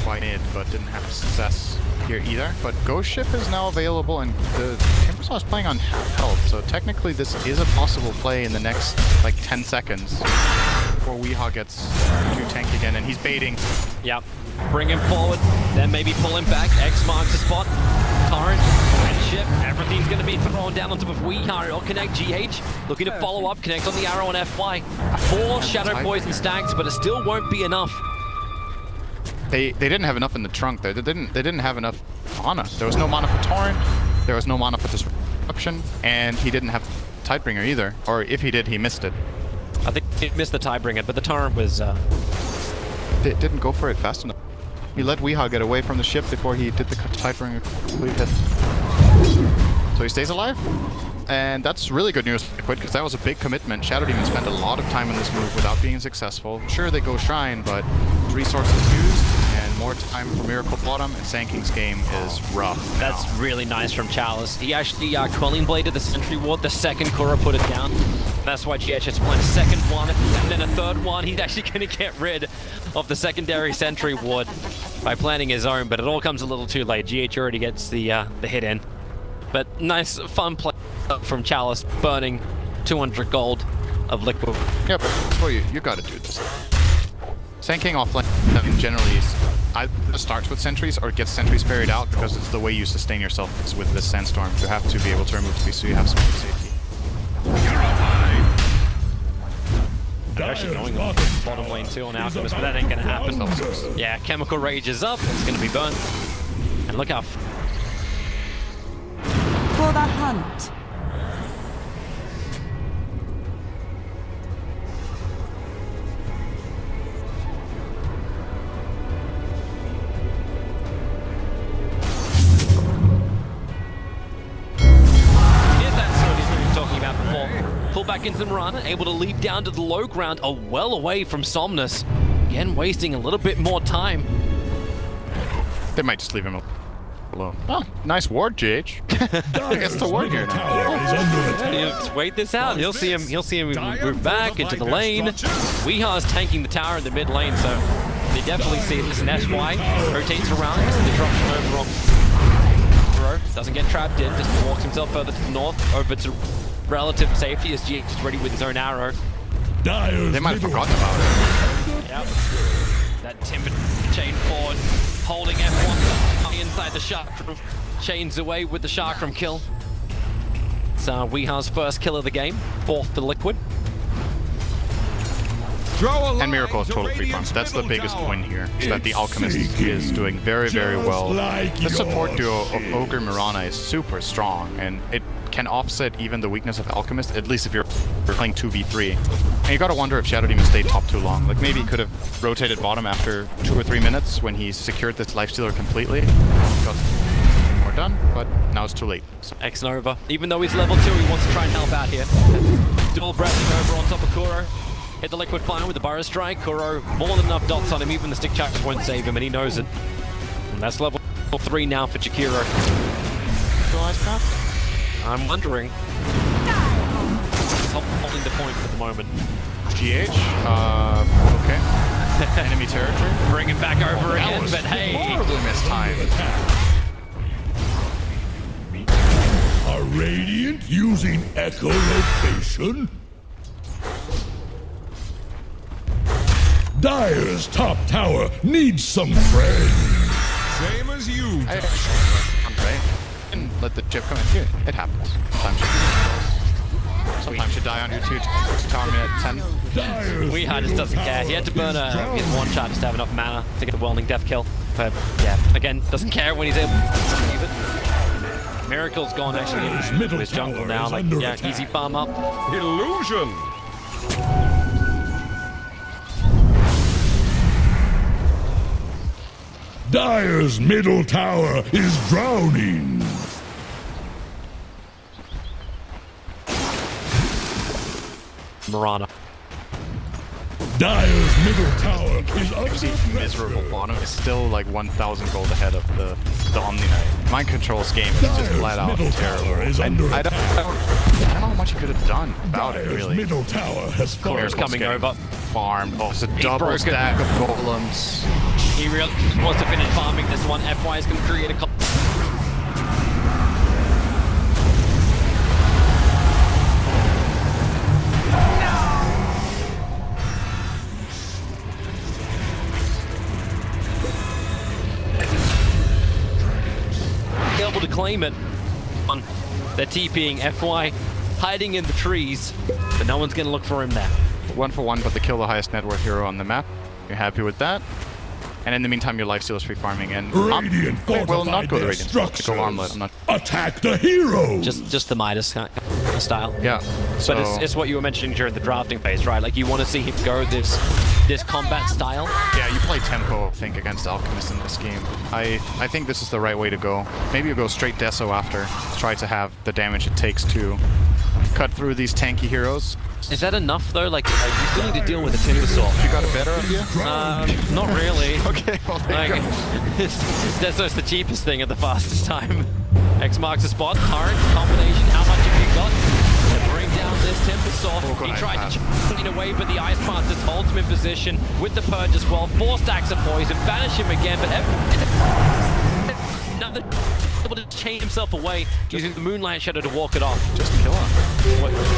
Quite it, but didn't have success here either. But Ghost Ship is now available, and the Timbersaw is playing on half health, so technically this is a possible play in the next like 10 seconds before Weehaw gets too tank again, and he's baiting. Yep. Bring him forward, then maybe pull him back. X marks the spot. Torrent and Ship, everything's going to be thrown down on top of Weehaw. It'll connect GH, looking to follow up, connect on the arrow on FY. 4 Shadow Poison stacks, but it still won't be enough. They didn't have enough in the trunk there. They didn't have enough mana. There was no mana for Torrent, there was no mana for Disruption, and he didn't have Tidebringer either. Or if he did, he missed it. I think he missed the Tidebringer, but the Torrent was... Didn't go for it fast enough. He let Weehaw get away from the ship before he did the Tidebringer complete hit. So he stays alive, and that's really good news for Liquid, because that was a big commitment. Shadow Demon spent a lot of time on this move without being successful. Sure, they go Shrine, but resources used, and more time for Miracle Bottom, and Sanking's game is rough. That's really nice from Chalice. He actually Quelling Bladed the Sentry Ward the second Kuro put it down. That's why GH has planned a second one, and then a third one. He's actually going to get rid of the secondary Sentry Ward by planning his own, but it all comes a little too late. GH already gets the hit in. But nice, fun play from Chalice, burning 200 gold of Liquid. Yeah, but for you got to do this. Sanking offlane generally either starts with sentries or gets sentries parried out, because it's the way you sustain yourself is with this Sandstorm. You have to be able to remove these so you have some safety. They're actually going on bottom lane too on Alchemist, but that ain't gonna happen. Yeah, Chemical Rage is up, it's gonna be burnt. And look how... For the hunt. Pull back into the run, able to leap down to the low ground, well away from Somnus. Again, wasting a little bit more time. They might just leave him alone. Oh, nice ward, GH. I guess the ward here now. Just wait this out. He'll see him move back into the lane. Weehaw's tanking the tower in the mid lane, so they definitely see this. And SY rotates around, gets the disruption over on Bro. Doesn't get trapped in, just walks himself further to the north, over to relative safety as GH is ready with his own arrow. They might have forgotten about it. Yep. That timber chain forward, holding F1 inside the shark room. Chains away with the shark room kill. It's Weehaw's first kill of the game, 4th for Liquid. And Miracle is total free farm. That's the biggest win here, is that the Alchemist is doing very, very well. The support duo of Ogre Mirana is super strong, and it can offset even the weakness of Alchemist, at least if you're playing 2v3. And you gotta wonder if Shadow Demon stayed top too long. Like, maybe he could have rotated bottom after 2 or 3 minutes when he secured this Lifestealer completely. Got something more done, but now it's too late. So. Xnova, even though he's level 2, he wants to try and help out here. Dual breathing over on top of Kuro. Hit the Liquid fire with the Burrow Strike. Kuro, more than enough dots on him, even the stick charges won't save him, and he knows it. And that's level 3 now for Chikiro. I'm wondering. He's holding the point for the moment. GH, okay. Enemy territory. Bring it back over again, but hey. Horribly missed time. Are Radiant using echolocation? Dire's top tower needs some friends. Same as you. And let the chip come in. Here, it happens. Sometimes you die on your 2 tower minute 10. Weehaw just doesn't care. He had to burn his one shot just to have enough mana to get the Welding Death kill. But yeah, again, doesn't care when he's able to leave it. Miracle's gone actually into his jungle now. Like, yeah, easy farm up. Illusion. Dire's middle tower is drowning. Mirana. Dire's middle tower is under Miserable. pressure. Bono is still like 1,000 gold ahead of the Omni Knight. Mind Control's game is just Dire's flat out middle terrible. tower is under I don't attack. know how much he could have done about it, Dire's really. middle tower has fallen. Core's coming over. Farmed. Oh, it's a double broken. stack of golems. He really wants to finish farming this one. FY is going to create a... able to claim it. They're TPing FY, hiding in the trees, but no one's going to look for him there. 1 for 1, but they kill the highest net worth hero on the map. You're happy with that? And in the meantime, your lifesteal is free farming, and Radiant will not go to their Radiant. structures. Go Armlet. I'm not. Attack the heroes. Just the Midas kind of style. Yeah. So But it's what you were mentioning during the drafting phase, right? Like you want to see him go this combat style. yeah, you play tempo, I think, against Alchemist in this game. I think this is the right way to go. Maybe you go straight Deso after. Try to have the damage it takes to cut through these tanky heroes. Is that enough though? Like you still need to deal with the Timbersaw. You got a better idea? Not really. Okay, well, there you Like, go. Deso's the cheapest thing at the fastest time. X marks the spot. Current combination. How much have you got to bring down this Timbersaw? God, He tried I'm to clean away, but the Ice Masters holds him in position with the purge as well. 4 stacks of poison. Banish him again, but another able to chain himself away using the Moonlight Shadow to walk it off. Just kill him.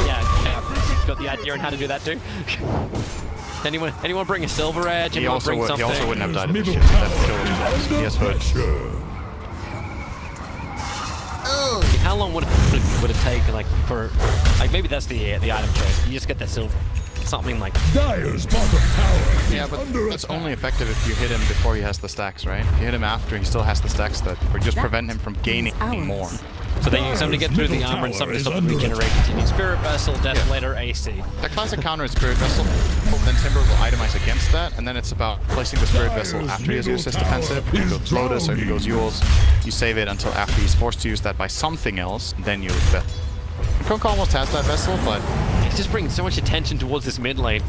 Yeah, got the idea on how to do that too. Anyone bring a Silver Edge? He Anyone also, bring something? wouldn't have died if middle he just tower killed him. is He has under hood. pressure. How long would it take, like, for, like, maybe that's the item choice. You just get that silver, something like. Dire's bottom tower Yeah, is but under that's attack. only effective if you hit him before he has the stacks, right? If you hit him after, he still has the stacks that would just prevent him from gaining more. So they use something to get through the armor and something to stop the regenerate. Continue. Spirit Vessel, Desolator, AC. The classic counter is Spirit Vessel, then Timber will itemize against that, and then it's about placing the Spirit Vessel after he has used his defensive. If he goes Lotus or if he goes Yules, you save it until after he's forced to use that by something else, then you bet. Krunk almost has that Vessel, but He's just bringing so much attention towards this mid lane.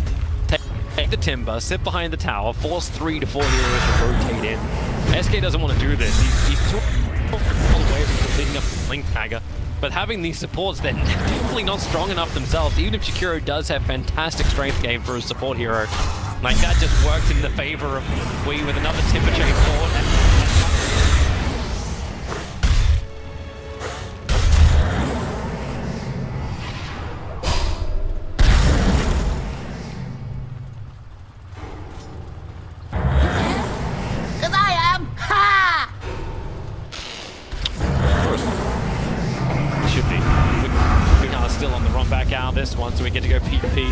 Take the Timber, sit behind the tower, force 3 to 4 heroes to rotate in. SK doesn't want to do this. He's too away from completing a Link Tagger. But having these supports, they're definitely not strong enough themselves. Even if Shikiro does have fantastic strength game for his support hero, like that just works in the favor of Wii with another Timber chain forward. Because I am. Ha! Should be. We are still on the run back out of this one, so we get to go PvP.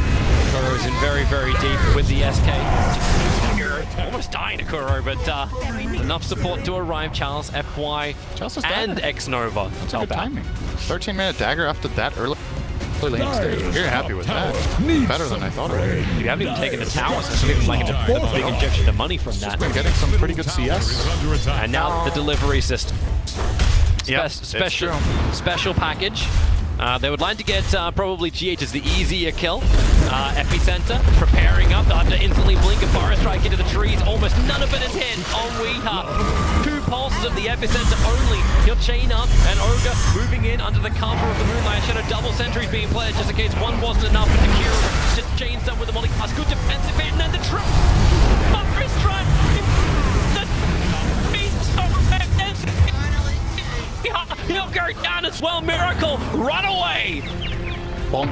Kuro's in very, very deep with the SK. Almost dying to Kuro, but enough support to arrive. Charles, FY, Charles is and dead. X-Nova. That's good timing. 13-minute dagger after that early lane stage. I'm very happy with that. Better than I thought already. You haven't even taken the tower, so it's even like a big injection of money from that. Been getting some pretty good CS. Under attack. And now the delivery system. Yeah, it's true. Special package. They would like to get probably GH as the easier kill. Epicenter preparing up. They'll have to instantly blink a Fire Strike into the trees. Almost none of it is hit on Weeha. 2 pulses of the Epicenter only. He'll chain up, and Ogre moving in under the cover of the Moonlight Shadow. Double sentries being played just in case one wasn't enough. But Akira just chains up with the Molly Pass. Good defensive hit, and then the trip. Fire Strike. He'll go down as well. Miracle, run away. Bonk.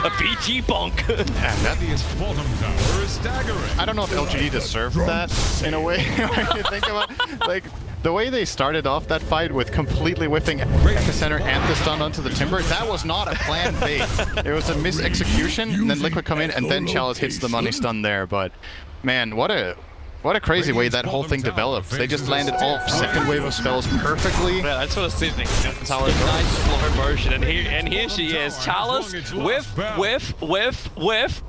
A PG bonk. And that is. Bottom tower is staggering. I don't know if LGD deserved that in a way. When you think about, like, the way they started off that fight with completely whiffing Epicenter and the stun onto the Timber, that was not a planned bait. It was a misexecution, and then Liquid come in, and then Chalice hits the money stun there. But man, what a crazy way that whole thing developed. They just landed all second wave of spells perfectly. Yeah, that's what I was thinking. It's nice slow motion, and here she is. Chalice, whiff,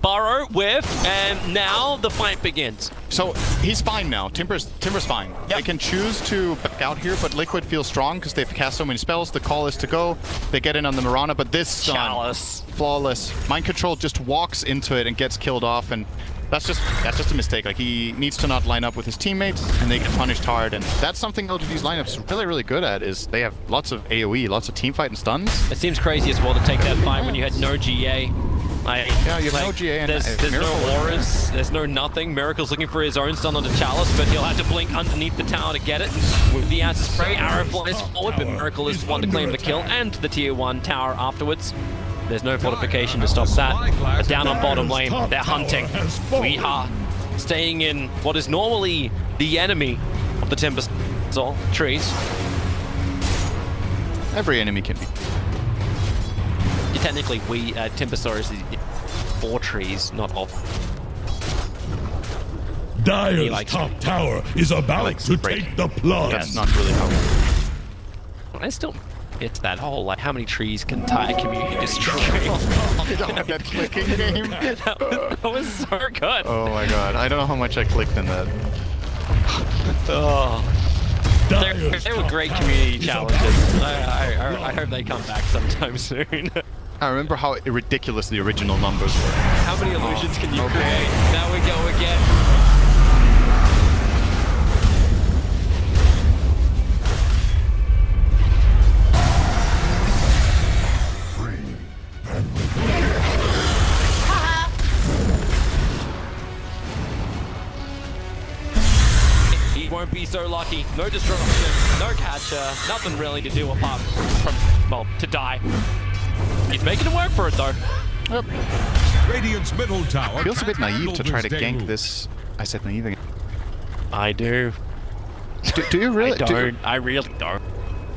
Burrow, whiff, and now the fight begins. So he's fine now. Timber's fine. Yep. They can choose to back out here, but Liquid feels strong because they've cast so many spells. The call is to go. They get in on the Mirana, but this stun Chalice. flawless. Mind Control just walks into it and gets killed off, and that's just a mistake. Like, he needs to not line up with his teammates, and they get punished hard. And that's something LGD's lineups really, really good at, is they have lots of AoE, lots of teamfight and stuns. It seems crazy as well to take that fight when you had no GA. Yeah, you have no GA and there's no auras, there's no nothing. Miracle's looking for his own stun on the Chalice, but he'll have to blink underneath the tower to get it. With the acid spray, Arrow flies forward, but Miracle is the one to claim the kill and the tier 1 tower afterwards. There's no fortification to stop that. But down on bottom lane, they're hunting. Weeha staying in what is normally the enemy of the Timber Soul trees. Every enemy can be. Technically, Timbersaur is 4 trees, not off. Dire's top tower is about to take the plunge. That's not really how. I still, it's that whole like how many trees can entire community destroy? That clicking game. that was so good. Oh my god, I don't know how much I clicked in that. Oh. They were great community challenges. I hope they come back sometime soon. I remember how ridiculous the original numbers were. How many illusions can you create? Now we go again. He won't be so lucky. No disruption, no catcher, nothing really to do apart from, well, to die. He's making it work for it though. Yep. Radiant's middle tower. Feels a bit naive to try to Day gank move. this. I said naive again. I do. Do you really? I don't. I really don't.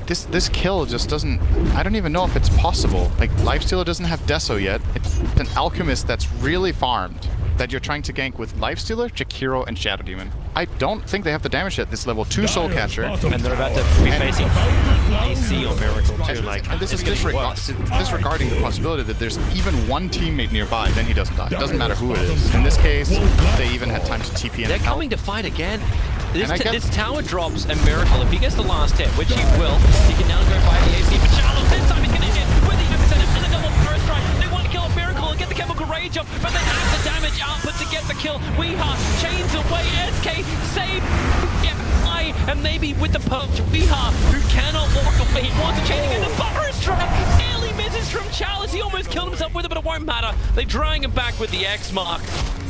This kill just doesn't. I don't even know if it's possible. Like, Lifestealer doesn't have Deso yet. It's an Alchemist that's really farmed that you're trying to gank with Lifestealer, Jakiro, and Shadow Demon. I don't think they have the damage at this level. 2 Soul Catcher. And they're about to be facing AC or Miracle too. Like, And this is it's gonna be worse. disregarding the possibility that there's even one teammate nearby, then he doesn't die. It doesn't matter who it is. In this case, they even had time to TP in. They're and help. coming to fight again. And I get- This tower drops a Miracle. If he gets the last hit, which he will, he can now go by the AC. But Charles, this time he's going to hit with the epicenter and the double first strike. They want to kill a Miracle and get the chemical rage up, but they have the damage output to get the kill. Weeha chains away. SK save. And maybe with the punch, Weeha, who cannot walk away, he wants a chaining in the butter strike. Nearly misses from Chalice. He almost killed himself with it, but it won't matter. They're drawing him back with the X mark.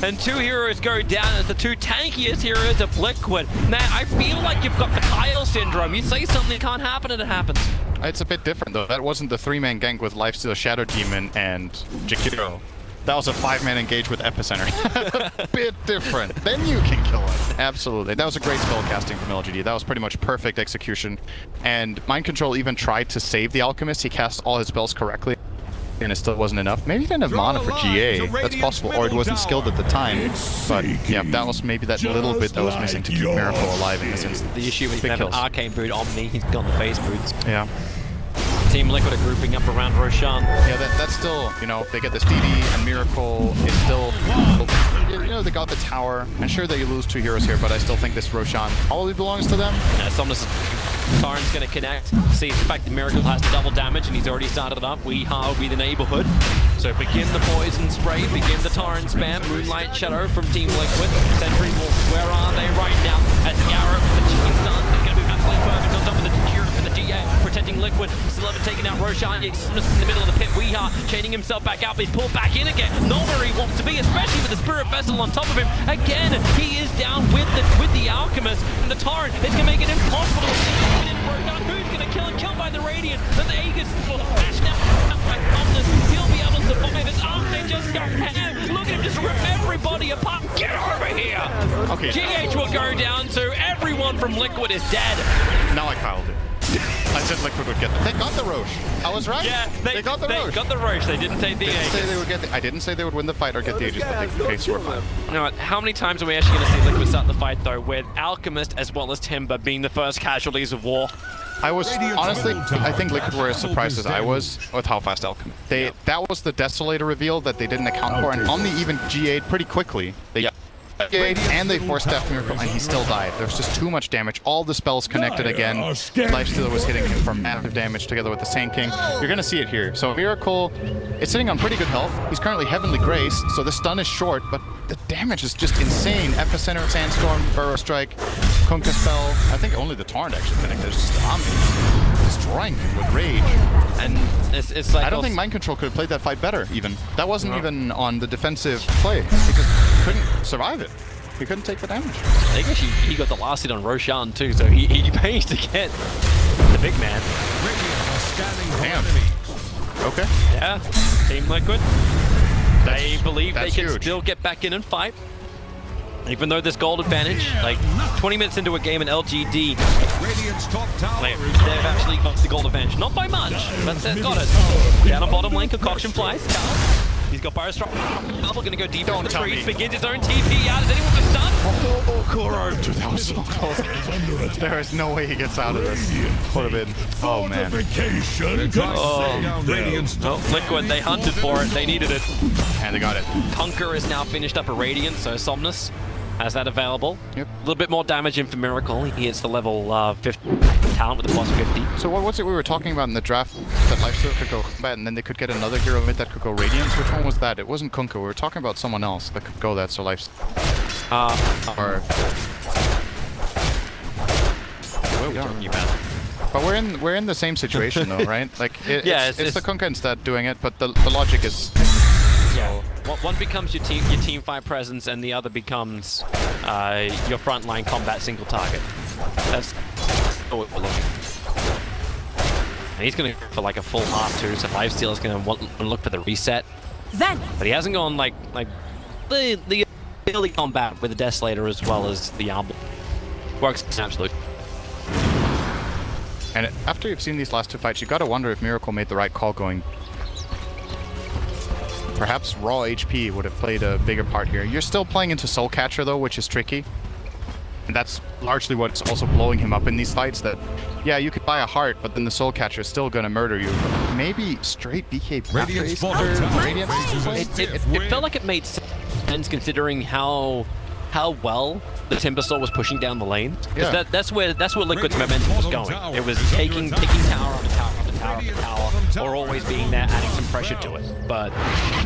And 2 heroes go down as the 2 tankiest heroes of Liquid. Man, I feel like you've got the Kyle syndrome. You say something that can't happen and it happens. It's a bit different though. That wasn't the 3-man gank with Lifesteal, Shadow Demon, and Jakiro. That was a 5-man engage with Epicenter. Bit different. Then you can kill it. Absolutely. That was a great spell casting from LGD. That was pretty much perfect execution. And Mind Control even tried to save the Alchemist. He cast all his spells correctly, and it still wasn't enough. Maybe he didn't have mana for GA. That's possible. Or it wasn't skilled at the time. But yeah, that was maybe that little bit that was missing to keep Miracle alive in this instance. The issue is Big an kills. Arcane Boot Omni. He's got the face boots. Yeah. Team Liquid are grouping up around Roshan. Yeah, that's still, you know, they get this DD and Miracle is still, you know, they got the tower. And sure that you lose 2 heroes here, but I still think this Roshan probably belongs to them. Somnus Tarn's going to connect. See the fact that Miracle has double damage and he's already started it up. Weeha will be the neighborhood. So begin the poison spray, begin the Tarn spam. Moonlight Shadow from Team Liquid. Sentry Wolf, where are they right now? As the arrow from the chicken stun is going to be absolutely perfect on top of the Cure for the GA. Protecting Liquid. Still haven't taken out Roshan. He's in the middle of the pit. Weeha chaining himself back out, but he's pulled back in again. Not where he wants to be, especially with the Spirit Vessel on top of him. Again, he is down with the Alchemist. And the Torrent is going to make it impossible to see even in Roshan. Who's going to kill him? Killed by the Radiant. And the Aegis will smash down by Omnis. He'll be able to survive. His arm, they just go ham. Look at him just rip everybody apart. Get over here. Okay. GH will go down to everyone from Liquid is dead. Now I Kyled it. I said Liquid would get them. They got the Roche. I was right. Yeah, they got the Roche. They got the Roche. They didn't take the Didn't say Aegis. they would get the, I didn't say they would win the fight or get the Aegis, but they case were fine. You know what, how many times are we actually going to see Liquid start the fight though, with Alchemist as well as Timber being the first casualties of war? I was, honestly, I think Liquid were as surprised as I was with how fast Alchemist. That was the Desolator reveal that they didn't account for, and Omni even GA'd pretty quickly. They and they forced Death Miracle, and he still died. There's just too much damage. All the spells connected again. Lifestealer was hitting him for massive damage together with the Sand King. You're gonna see it here. So Miracle is sitting on pretty good health. He's currently Heavenly Grace, so the stun is short, but the damage is just insane. Epicenter, Sandstorm, Burrow Strike, Kunkka Spell. I think only the Torrent actually connected. It's just destroying him with Rage. And it's like I don't think Mind Control could have played that fight better, even. That wasn't even on the defensive play. He just couldn't survive it. He couldn't take the damage. I think actually he got the last hit on Roshan too, so he managed to get the big man. Damn. Okay. Yeah, Team Liquid. They believe they can huge. still get back in and fight. Even though there's gold advantage, like 20 minutes into a game in LGD, Radiant's top tower is they've actually got the gold advantage. Not by much, but they've got it. Down on bottom lane, Concoction flies. He's got Burrow Strike. Bubble gonna go deeper on the trees, begins his own TP out. Is anyone gonna stun? Oh, Kuro. Dude, that was so close. There is no way he gets out of this. Would have been. Oh, man. Radiant's Well, Liquid, they hunted for it. They needed it. And they got it. Conquer is now finished up a Radiant, so Somnus has that available. Yep. A little bit more damage in for Miracle. He hits the level 50 talent with the plus 50. So what was it we were talking about in the draft? That Lifesteal could go combat, and then they could get another hero mid that could go Radiance? Which one was that? It wasn't Kunkka. We were talking about someone else that could go that, so Lifesteal. Or... But we're in the same situation though, right? Like it's the Kunkka instead doing it, but the logic is. Yeah. One becomes your team fight presence, and the other becomes your frontline combat single target. That's what we're looking. And he's gonna go for like a full heart too, so Lifesteal is gonna look for the reset. Then But he hasn't gone like the early combat with the Desolator as well as the Armor. Works absolutely. And after you've seen these last two fights, you gotta wonder if Miracle made the right call going. Perhaps raw HP would have played a bigger part here. You're still playing into Soul Catcher though, which is tricky. And that's largely what's also blowing him up in these fights, that, yeah, you could buy a heart, but then the Soul Catcher is still gonna murder you. Maybe straight BK Radiant's Pathways bottom tower Radiant? It felt like it made sense considering how well the Timbersaw was pushing down the lane. Because Yeah. that's where Liquid's momentum was going. It was taking tower after tower after tower after tower, or always being there, adding some pressure to it. But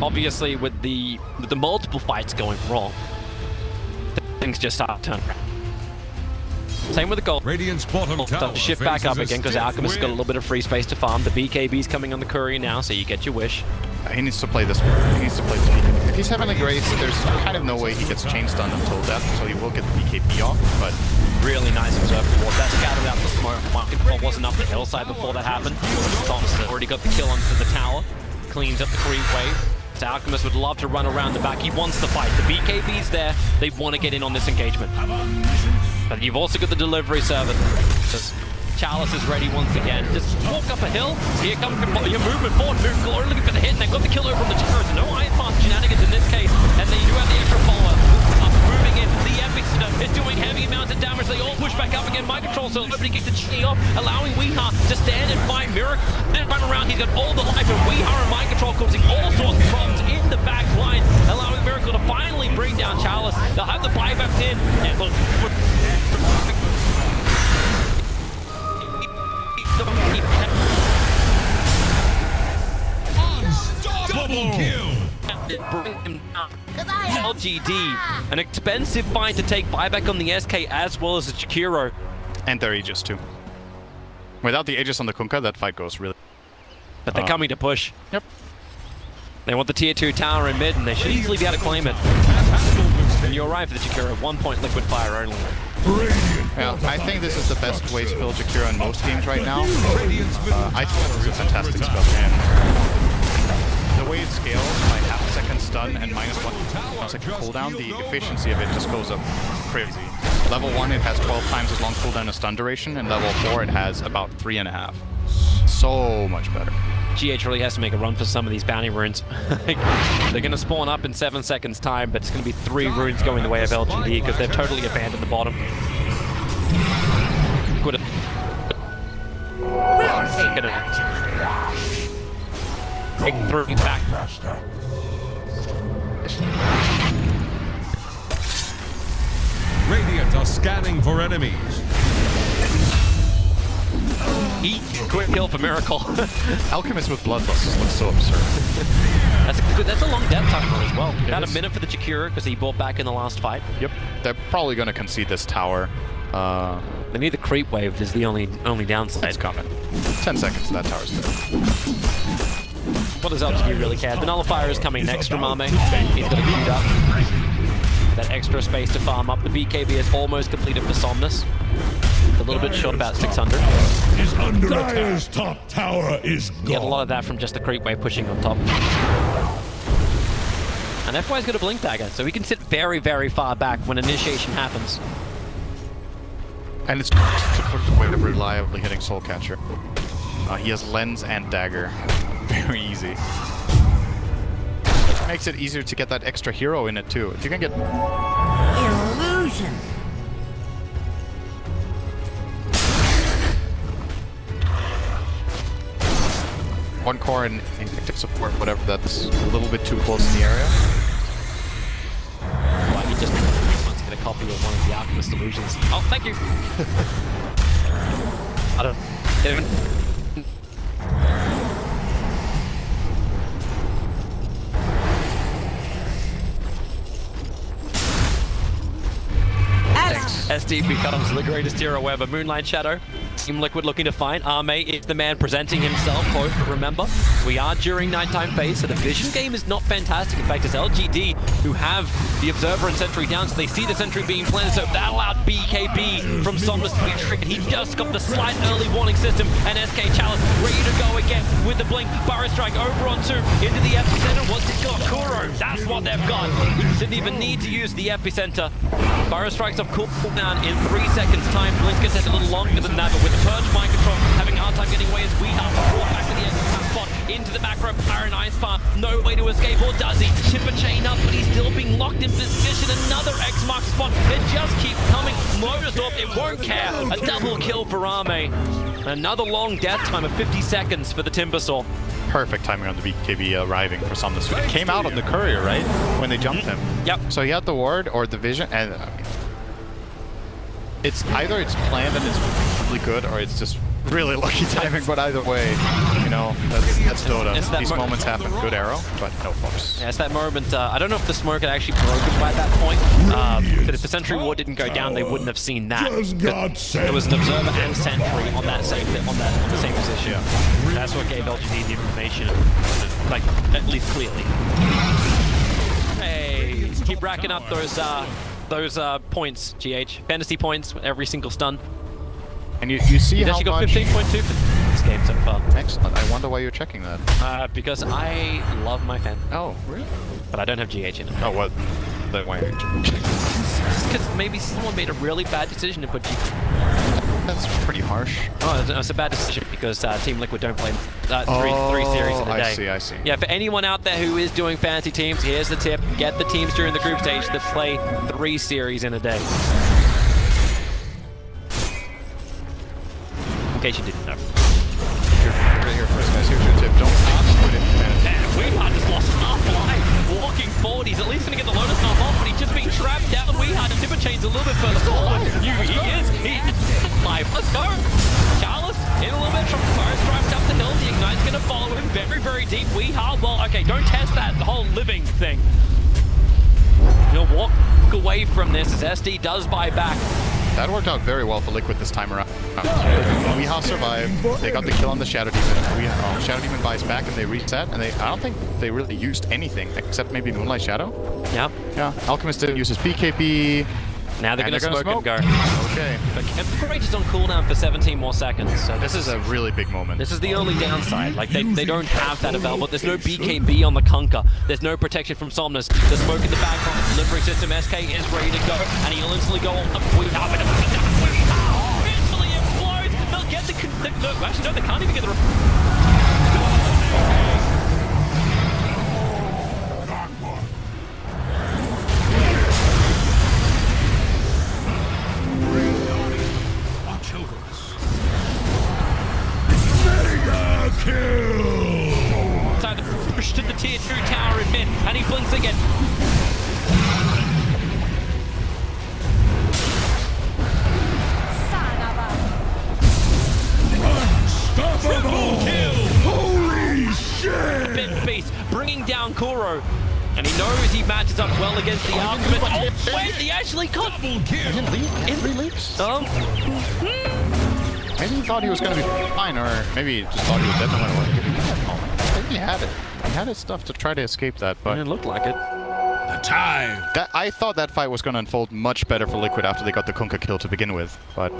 obviously, with the multiple fights going wrong, things just start to turn around. Same with the gold. Radiant's bottom tower Start to shift back faces up a again because stiff Alchemist's got a wind. little bit of free space to farm. The BKB's coming on the Courier now, so you get your wish. He needs to play this one. He needs to play this BKB. If he's Heavenly Grace, there's kind of no way he gets chain stunned until death, so he will get the BKB off, but... Really nice observable. That scattered out the smoke. Mind Control wasn't up the hillside before that happened. Thomas has already got the kill onto the tower. Cleans up the creep wave. So Alchemist would love to run around the back. He wants to fight. The BKB's there. They want to get in on this engagement. But you've also got the delivery servant. Just Chalice is ready once again. Just walk up a hill. Here comes your movement forward. Move glory looking for the hit. And they've got the kill over on the Jiro. So no Iron Path shenanigans in this case. And they do have the extra follower. Moving in. The Epicenter is doing heavy amounts of damage. They all push back up again. Mind Control, so nobody gets the Chi off, allowing Weeha to stand and fight Miracle. Then run around. He's got all the life. And Weeha and Mind Control causing all sorts of problems in the back line, allowing Miracle to finally bring down Chalice. They'll have the buybacks in. And look. Double kill. LGD, an expensive find to take buyback on the SK as well as the Chikiro. And their Aegis too. Without the Aegis on the Kunkka, that fight goes really... But they're coming to push. Yep. They want the tier 2 tower in mid, and they should easily be able to claim it. And you're right for the Chikiro, 1 point liquid fire only. Yeah, I think this is the best way to build Jakiro in most games right now. I think this is a fantastic spell. And the way it scales, by half-second stun and -1 second cooldown, the efficiency of it just goes up crazy. Level 1, it has 12 times as long cooldown as stun duration, and level 4, it has about 3.5. So much better. GH really has to make a run for some of these bounty runes. They're going to spawn up in 7 seconds time, but it's going to be 3 runes going the way of LGD because they've totally abandoned the bottom. Good. Take through back. scanning for enemies. Quick kill for Miracle. Alchemist with Bloodlust looks so absurd. That's a long death timer as well. It About is. a minute for the Chikura because he bought back in the last fight. Yep. They're probably going to concede this tower. They need the creep wave is the only downside. It's coming. 10 seconds, that tower's dead. What does LGD really care? The Nullifier is coming next from Ame. He's got a queued up. That extra space to farm up. The BKB is almost completed for Somnus. A little bit short, about 600. Is under Dire's top tower is gone. You get a lot of that from just the creep wave pushing on top. And FY's got a Blink Dagger, so he can sit very, very far back when initiation happens. And it's a way of reliably hitting Soul Catcher. He has Lens and Dagger. Very easy. Which makes it easier to get that extra hero in it too. If you can get... Illusion. one core and active support, whatever, that's a little bit too close in the area. Well, he just wants to get a copy of one of the Alchemist Illusions. Oh, thank you! I don't... SD becomes the greatest hero ever. Moonlight Shadow. Team Liquid looking to find Ame is the man presenting himself. But remember, we are during nighttime phase, so the vision game is not fantastic. In fact, it's LGD who have the Observer and Sentry down, so they see the Sentry being planted, so that allowed BKB from Somnus to be triggered. He just got the slight early warning system, and SK Chalice ready to go again with the Blink. Burrow Strike over on 2 into the epicenter. What's it got? Kuro. That's what they've got. Didn't even need to use the epicenter. Burrow Strikes off cooldown in 3 seconds time. Blink gets it a little longer than that, but with the Purge Mind Control having a hard time getting away as we have brought back to the end of that spot into the macro Iron Ice Farm. No way to escape, or does he? Chip a chain up, but he's still being locked in position. Another X mark spot. It just keeps coming. Motorstorm, it won't care. A double kill for Ame. Another long death time of 50 seconds for the Timbersaw. Perfect timing on the BKB arriving for Somnus. It came out on the courier, right? When they jumped him. Yep. So he had the ward or the vision, and it's either it's planned and it's really good, or it's just really lucky timing. But either way, you know, that's Dota. These moments happen. Good arrow, but no force. Yeah, it's that moment. I don't know if the smoke had actually broken by that point, but if the Sentry Ward didn't go down, they wouldn't have seen that. There was an Observer and Sentry on that same on the same position. Yeah. That's what gave LGD the information, like at least clearly. Hey, keep racking up those points, GH. Fantasy points with every single stun. And you see He's how actually got much... 15.2 for this game so far. Excellent. I wonder why you're checking that. Because I love my fan. Oh, really? But I don't have GH in it. Oh, what? Then why are you checking? Because maybe someone made a really bad decision to put GH. That's pretty harsh. Oh, it's a bad decision because Team Liquid don't play three series in a day. I see. Yeah, for anyone out there who is doing fantasy teams, here's the tip. Get the teams during the group stage that play 3 series in a day. In case you didn't know. Here first, guys. Here's your tip. Don't put it in fantasy. Man, Weehard just lost half life. Walking forward, he's at least going to get the Lotus Knot off, but he's just being trapped down. Weehard and Timber Chain's a little bit further forward. He is. He's live. Let's go. Chalice in a little bit from Burrow Strikes up the hill. The Ignite's going to follow him very, very deep. Weehard, well, okay, don't test that whole living thing. He'll walk away from this as SD does buy back. That worked out very well for Liquid this time around. Weehaw survived. They got the kill on the Shadow Demon. Shadow Demon buys back and they reset. And I don't think they really used anything except maybe Moonlight Shadow. Yep. Yeah. Alchemist didn't use his BKB. Now they're going to smoke and go. Okay. But Emperor is on cooldown for 17 more seconds. So This is a really big moment. This is the only downside. Like, they don't have that available. There's no BKB on the Kunkka. There's no protection from Somnus. The smoke in the background. Delivery system. SK is ready to go. And he'll instantly go on the instantly explodes. They'll get the... No, actually, no, they can't even get the... Inside the push to the tier 2 tower in mid, and he blinks again. And he knows he matches up well against the Alchemist. Oh, wait, he actually caught. Double kill. Didn't leave? In 3 leaps? Oh, Maybe he thought he was going to be fine, or maybe he just thought he was dead no matter what. Maybe he had it. He had his stuff to try to escape that, but... it looked like it. The time. I thought that fight was going to unfold much better for Liquid after they got the Kunkka kill to begin with, but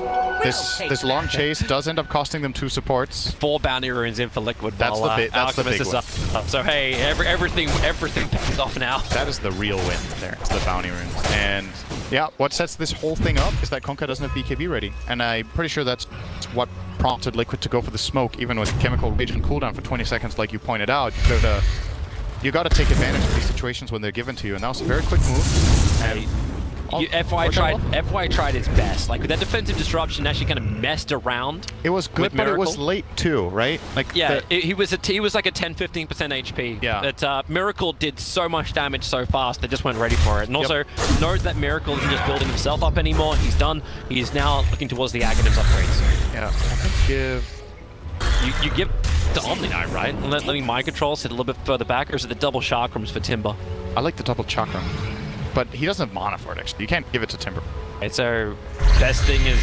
this long chase does end up costing them 2 supports. 4 bounty runes in for Liquid. That's while, the Alchemist big is one. up. So hey, everything pays off now. That is the real win there. It's the bounty runes. And yeah, what sets this whole thing up is that Kunkka doesn't have BKB ready, and I'm pretty sure that's what prompted Liquid to go for the smoke, even with Chemical Rage and cooldown for 20 seconds, like you pointed out. You got to take advantage of these situations when they're given to you, and that was a very quick move. And FY tried his best. Like with that defensive disruption, actually kind of messed around. It was good, but it was late too, right? Like yeah, he was like a 10-15% HP. Yeah. But Miracle did so much damage so fast they just weren't ready for it. And also note that Miracle isn't just building himself up anymore. He's done. He's now looking towards the Aghanims upgrades. Yeah, I think You give to Omni Knight, right? Letting Mind Control sit a little bit further back, or is it the double chakrams for Timber? I like the double chakram, but he doesn't have mana for it. Actually, you can't give it to Timber. Okay, so best thing is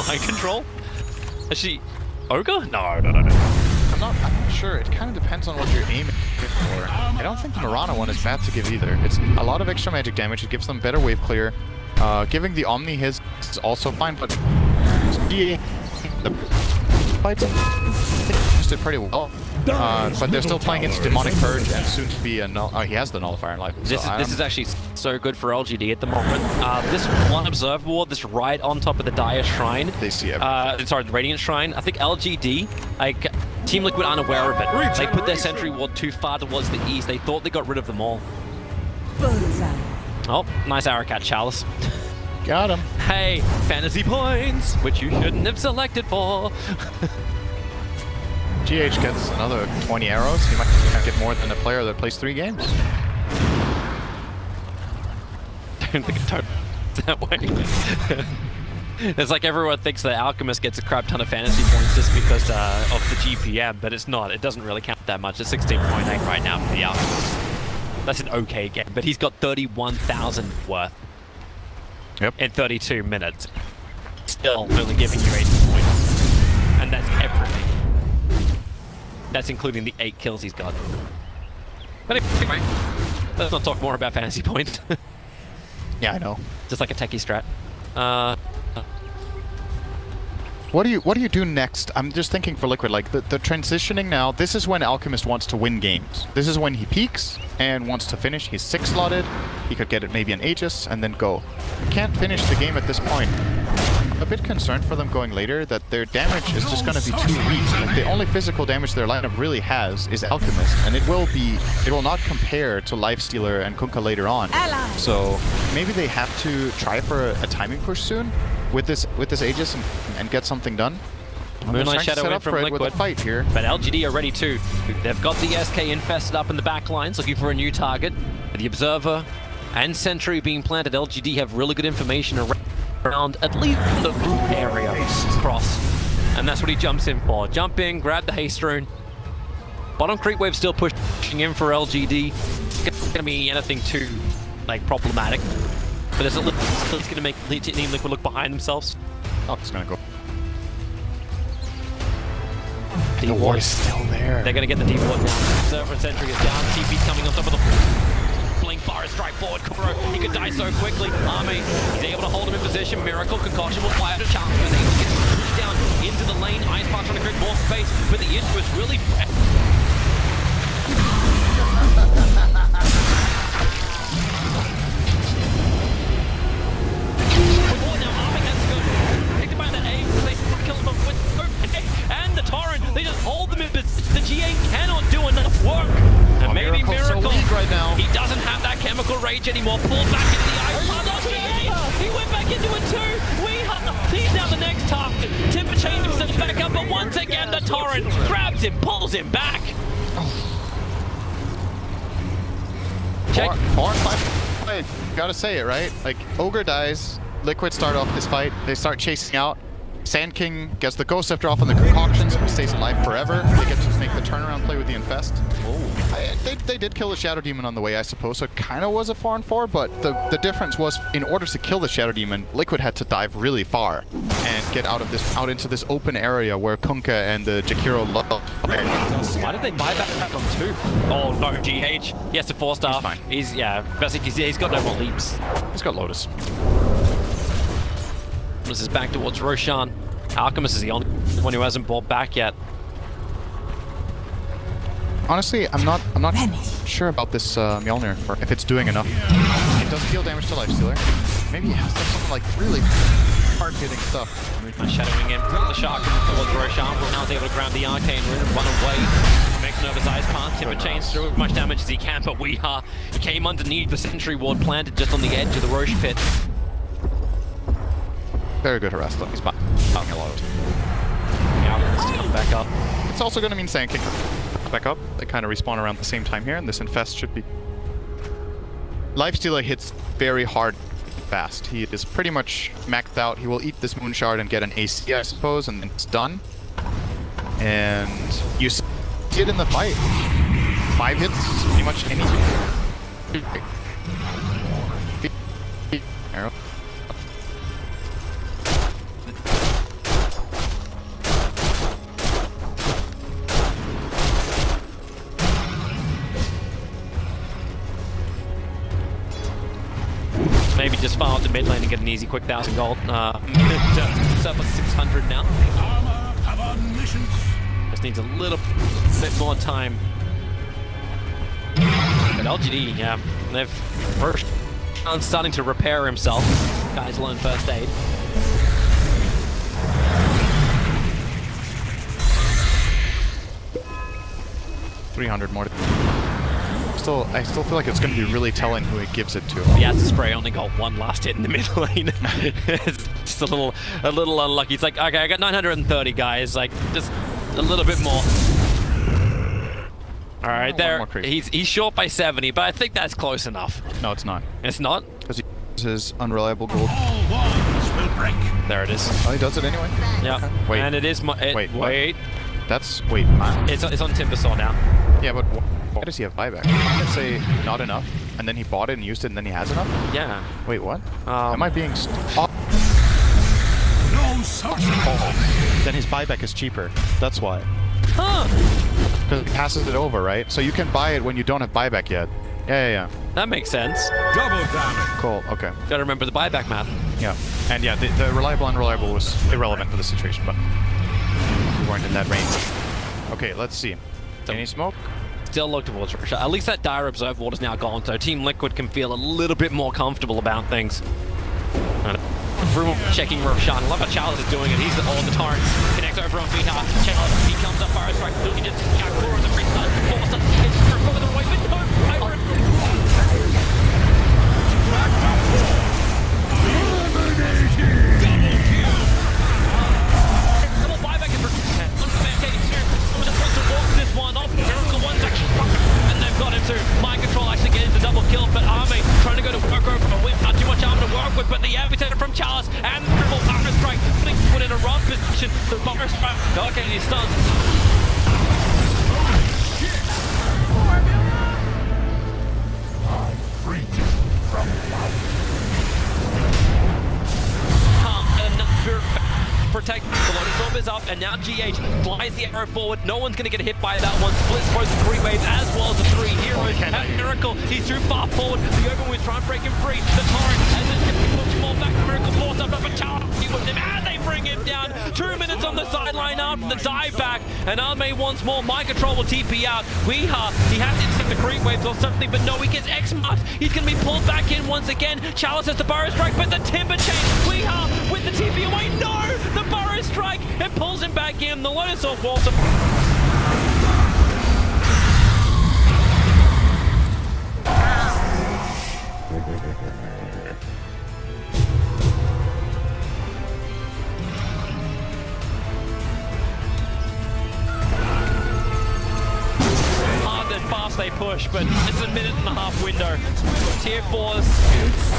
Mind Control. Actually, Ogre? No. I'm not sure. It kind of depends on what you're aiming for. I don't think the Mirana one is bad to give either. It's a lot of extra magic damage. It gives them better wave clear. Giving the Omni his is also fine, but the fights used it pretty well. But they're still playing into Demonic Purge and soon to be a he has the Nullifier in life. This is actually so good for LGD at the moment. This one observer ward, this right on top of the Dire Shrine. They see everything. Sorry, the Radiant Shrine. I think LGD, like Team Liquid, unaware of it. They put their sentry ward too far towards the east. They thought they got rid of them all. Bullseye. Oh, nice Arakat Chalice. Got him. Hey, fantasy points, which you shouldn't have selected for. GH gets another 20 arrows. He might get more than a player that plays 3 games. I don't think it turns that way. It's like everyone thinks that Alchemist gets a crap ton of fantasy points just because of the GPM, but it's not. It doesn't really count that much. It's 16.8 right now for the Alchemist. That's an okay game, but he's got 31,000 worth. Yep. In 32 minutes. Still only giving you 80 points. And that's everything. That's including the 8 kills he's got. But anyway, let's not talk more about fantasy points. Yeah, I know. Just like a techie strat. What do you do next? I'm just thinking for Liquid, like the transitioning now, this is when Alchemist wants to win games. This is when he peaks and wants to finish. He's 6 slotted. He could get it maybe an Aegis and then go. Can't finish the game at this point. I'm a bit concerned for them going later that their damage is just going to be too weak. Like, the only physical damage their lineup really has is Alchemist, and it will not compare to Lifestealer and Kunkka later on. So maybe they have to try for a timing push soon with this Aegis and get something done. Moonlight Shadow in from Liquid. With a fight here. But LGD are ready too. They've got the SK infested up in the back lines, looking for a new target. The Observer and Sentry being planted. LGD have really good information around at least the group area cross. And that's what he jumps in for. Jump in, grab the haste rune. Bottom creep wave still pushing in for LGD. It's gonna be anything too problematic. But it's gonna make Team Liquid look behind themselves. Oh, it's gonna go. The ward is still there. They're gonna get the D ward now. Observer and Sentry is down. TP's coming on top of the blink bar, strike forward. Kuro, he could die so quickly. Army, he's able to hold him in position. Miracle, Concoction will fire to challenge. He's able to get pushed down into the lane. Ice Punch trying to create more space, but the issue is really and the Torrent, they just hold them in, but the GA cannot do enough work. And maybe Miracle, right now. He doesn't have that chemical rage anymore. Pulled back into the ice. He went back into it too. He's now the next target. Timber changed himself back up, but once again the Torrent grabs him, pulls him back. Check. 4 and 5. Gotta say it, right? Like, Ogre dies. Liquid start off this fight. They start chasing out. Sand King gets the Ghost Scepter off on the concoctions, he stays alive forever. They get to make the turnaround play with the Infest. They did kill the Shadow Demon on the way, I suppose, so it kind of was a 4-on-4, but the difference was, in order to kill the Shadow Demon, Liquid had to dive really far and get out into this open area where Kunkka and the Jakiro love. Why did they buy back on 2? Oh no, GH. He has to 4-star. He's fine. Basically, he's got no more leaps. He's got Lotus. This is back towards Roshan. Alchemist is the only one who hasn't bought back yet. Honestly, I'm not sure about this Mjolnir, if it's doing enough. It does deal damage to Lifestealer. Maybe it has to have some like really hard-hitting stuff. Shadowing him, the shark towards Roshan. Well, now he's able to grab the arcane rune and run away. Makes Nervous Eyes pass. Timber chains through as much damage as he can, but he came underneath the sentry ward planted just on the edge of the Roche pit. Very good harass though. He's back. Okay, load. Alchemist to come back up. It's also going to mean Sand King back up. They kind of respawn around the same time here, and this Infest should be... Lifestealer hits very hard fast. He is pretty much maxed out. He will eat this Moon Shard and get an AC, I suppose, and then it's done. And you see it in the fight. 5 hits, pretty much anything. Arrow. Maybe just file up to mid lane and get an easy quick 1,000 gold. Surplus 600 now. Just needs a little bit more time. But LGD, yeah, they've first starting to repair himself. Guys learn first aid. $300 more. I still feel like it's going to be really telling who it gives it to. He has to spray, only got 1 last hit in the mid lane. It's just a little unlucky. It's like, okay, I got 930 guys, like just a little bit more. All right, there. He's short by 70, but I think that's close enough. No, it's not. It's not? Because he uses unreliable gold. All walls will break. There it is. Oh, he does it anyway? Yeah. Okay. Wait. And it is wait. That's man. It's on Timbersaw now. Yeah, but why does he have buyback? Let's say not enough, and then he bought it and used it, and then he has enough? Yeah. Wait, what? Am I being... No such Then his buyback is cheaper. That's why. Huh. Because it passes it over, right? So you can buy it when you don't have buyback yet. Yeah. That makes sense. double damage. Cool, okay. Gotta remember the buyback math. Yeah. And yeah, the reliable, unreliable was irrelevant for the situation, but we weren't in that range. Okay, let's see. Any smoke? Still look towards Russia. At least that Dire Observe Ward is now gone, so Team Liquid can feel a little bit more comfortable about things. Brumal checking Roshan. I love how Charles is doing it. He's all the torrents. Connects over on Vita. Charles, he comes up, fire strike. He just Jakura on the free side. Forced up. Hits for the way, but no. Double buyback is for someone just wants to walk this one off. Miracle one's actually and they've got him to mind control, actually getting the double kill, but Army trying to go to work over a whip. Not too much armor to work with, but the epicenter from Charles and triple power strike putting Liquid in a wrong position. The power strike. Okay, he stuns. Protect, the Lotus Orb is up, and now GH flies the arrow forward. No one's going to get hit by that one. Splits both the 3 waves as well as the 3 heroes. Have Miracle, he's too far forward. The Open was trying to break him free. The Torrent, and then looks more back. Miracle forced up, but Charles, he with him, and they bring him down. 2 minutes on the sideline after the dive back, and Arme once more. Mind Control will TP out. he has to instinct the creep waves or something, but no, he gets X-marked. He's going to be pulled back in once again. Chalice has the Burrow Strike, but the Timber Chain. With the TP away, no! The Burrow Strike, it pulls him back in. The Lotus Orb walls up. Hard and fast they push, but it's a minute and a 2.5 window. Tier 4s,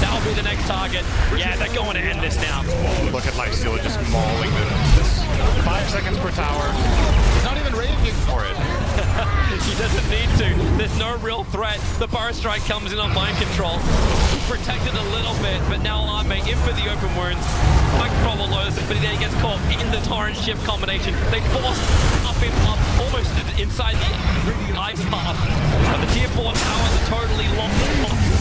that'll be the next target. Yeah, they're going to end this now. Look at Lifesteal just mauling this. 5 seconds per tower. He's not even raging for it. He doesn't need to. There's no real threat. The Burst Strike comes in on mind control. He's protected a little bit, but now Arme in for the open wounds. Mind control will lose it, but then he gets caught in the torrent shift combination. They force up him up almost inside the ice path. But the tier 4 towers are totally locked.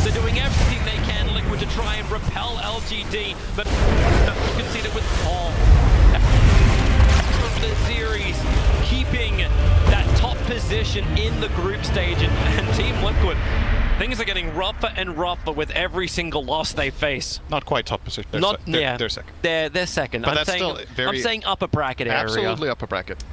They're doing everything they can, Liquid, to try and repel LGD, but you can see that with all the series keeping that top position in the group stage, and Team Liquid, things are getting rougher and rougher with every single loss they face. Not quite top position. They're second. They're second. But I'm that's saying, still very... I'm saying upper bracket area. Absolutely upper bracket.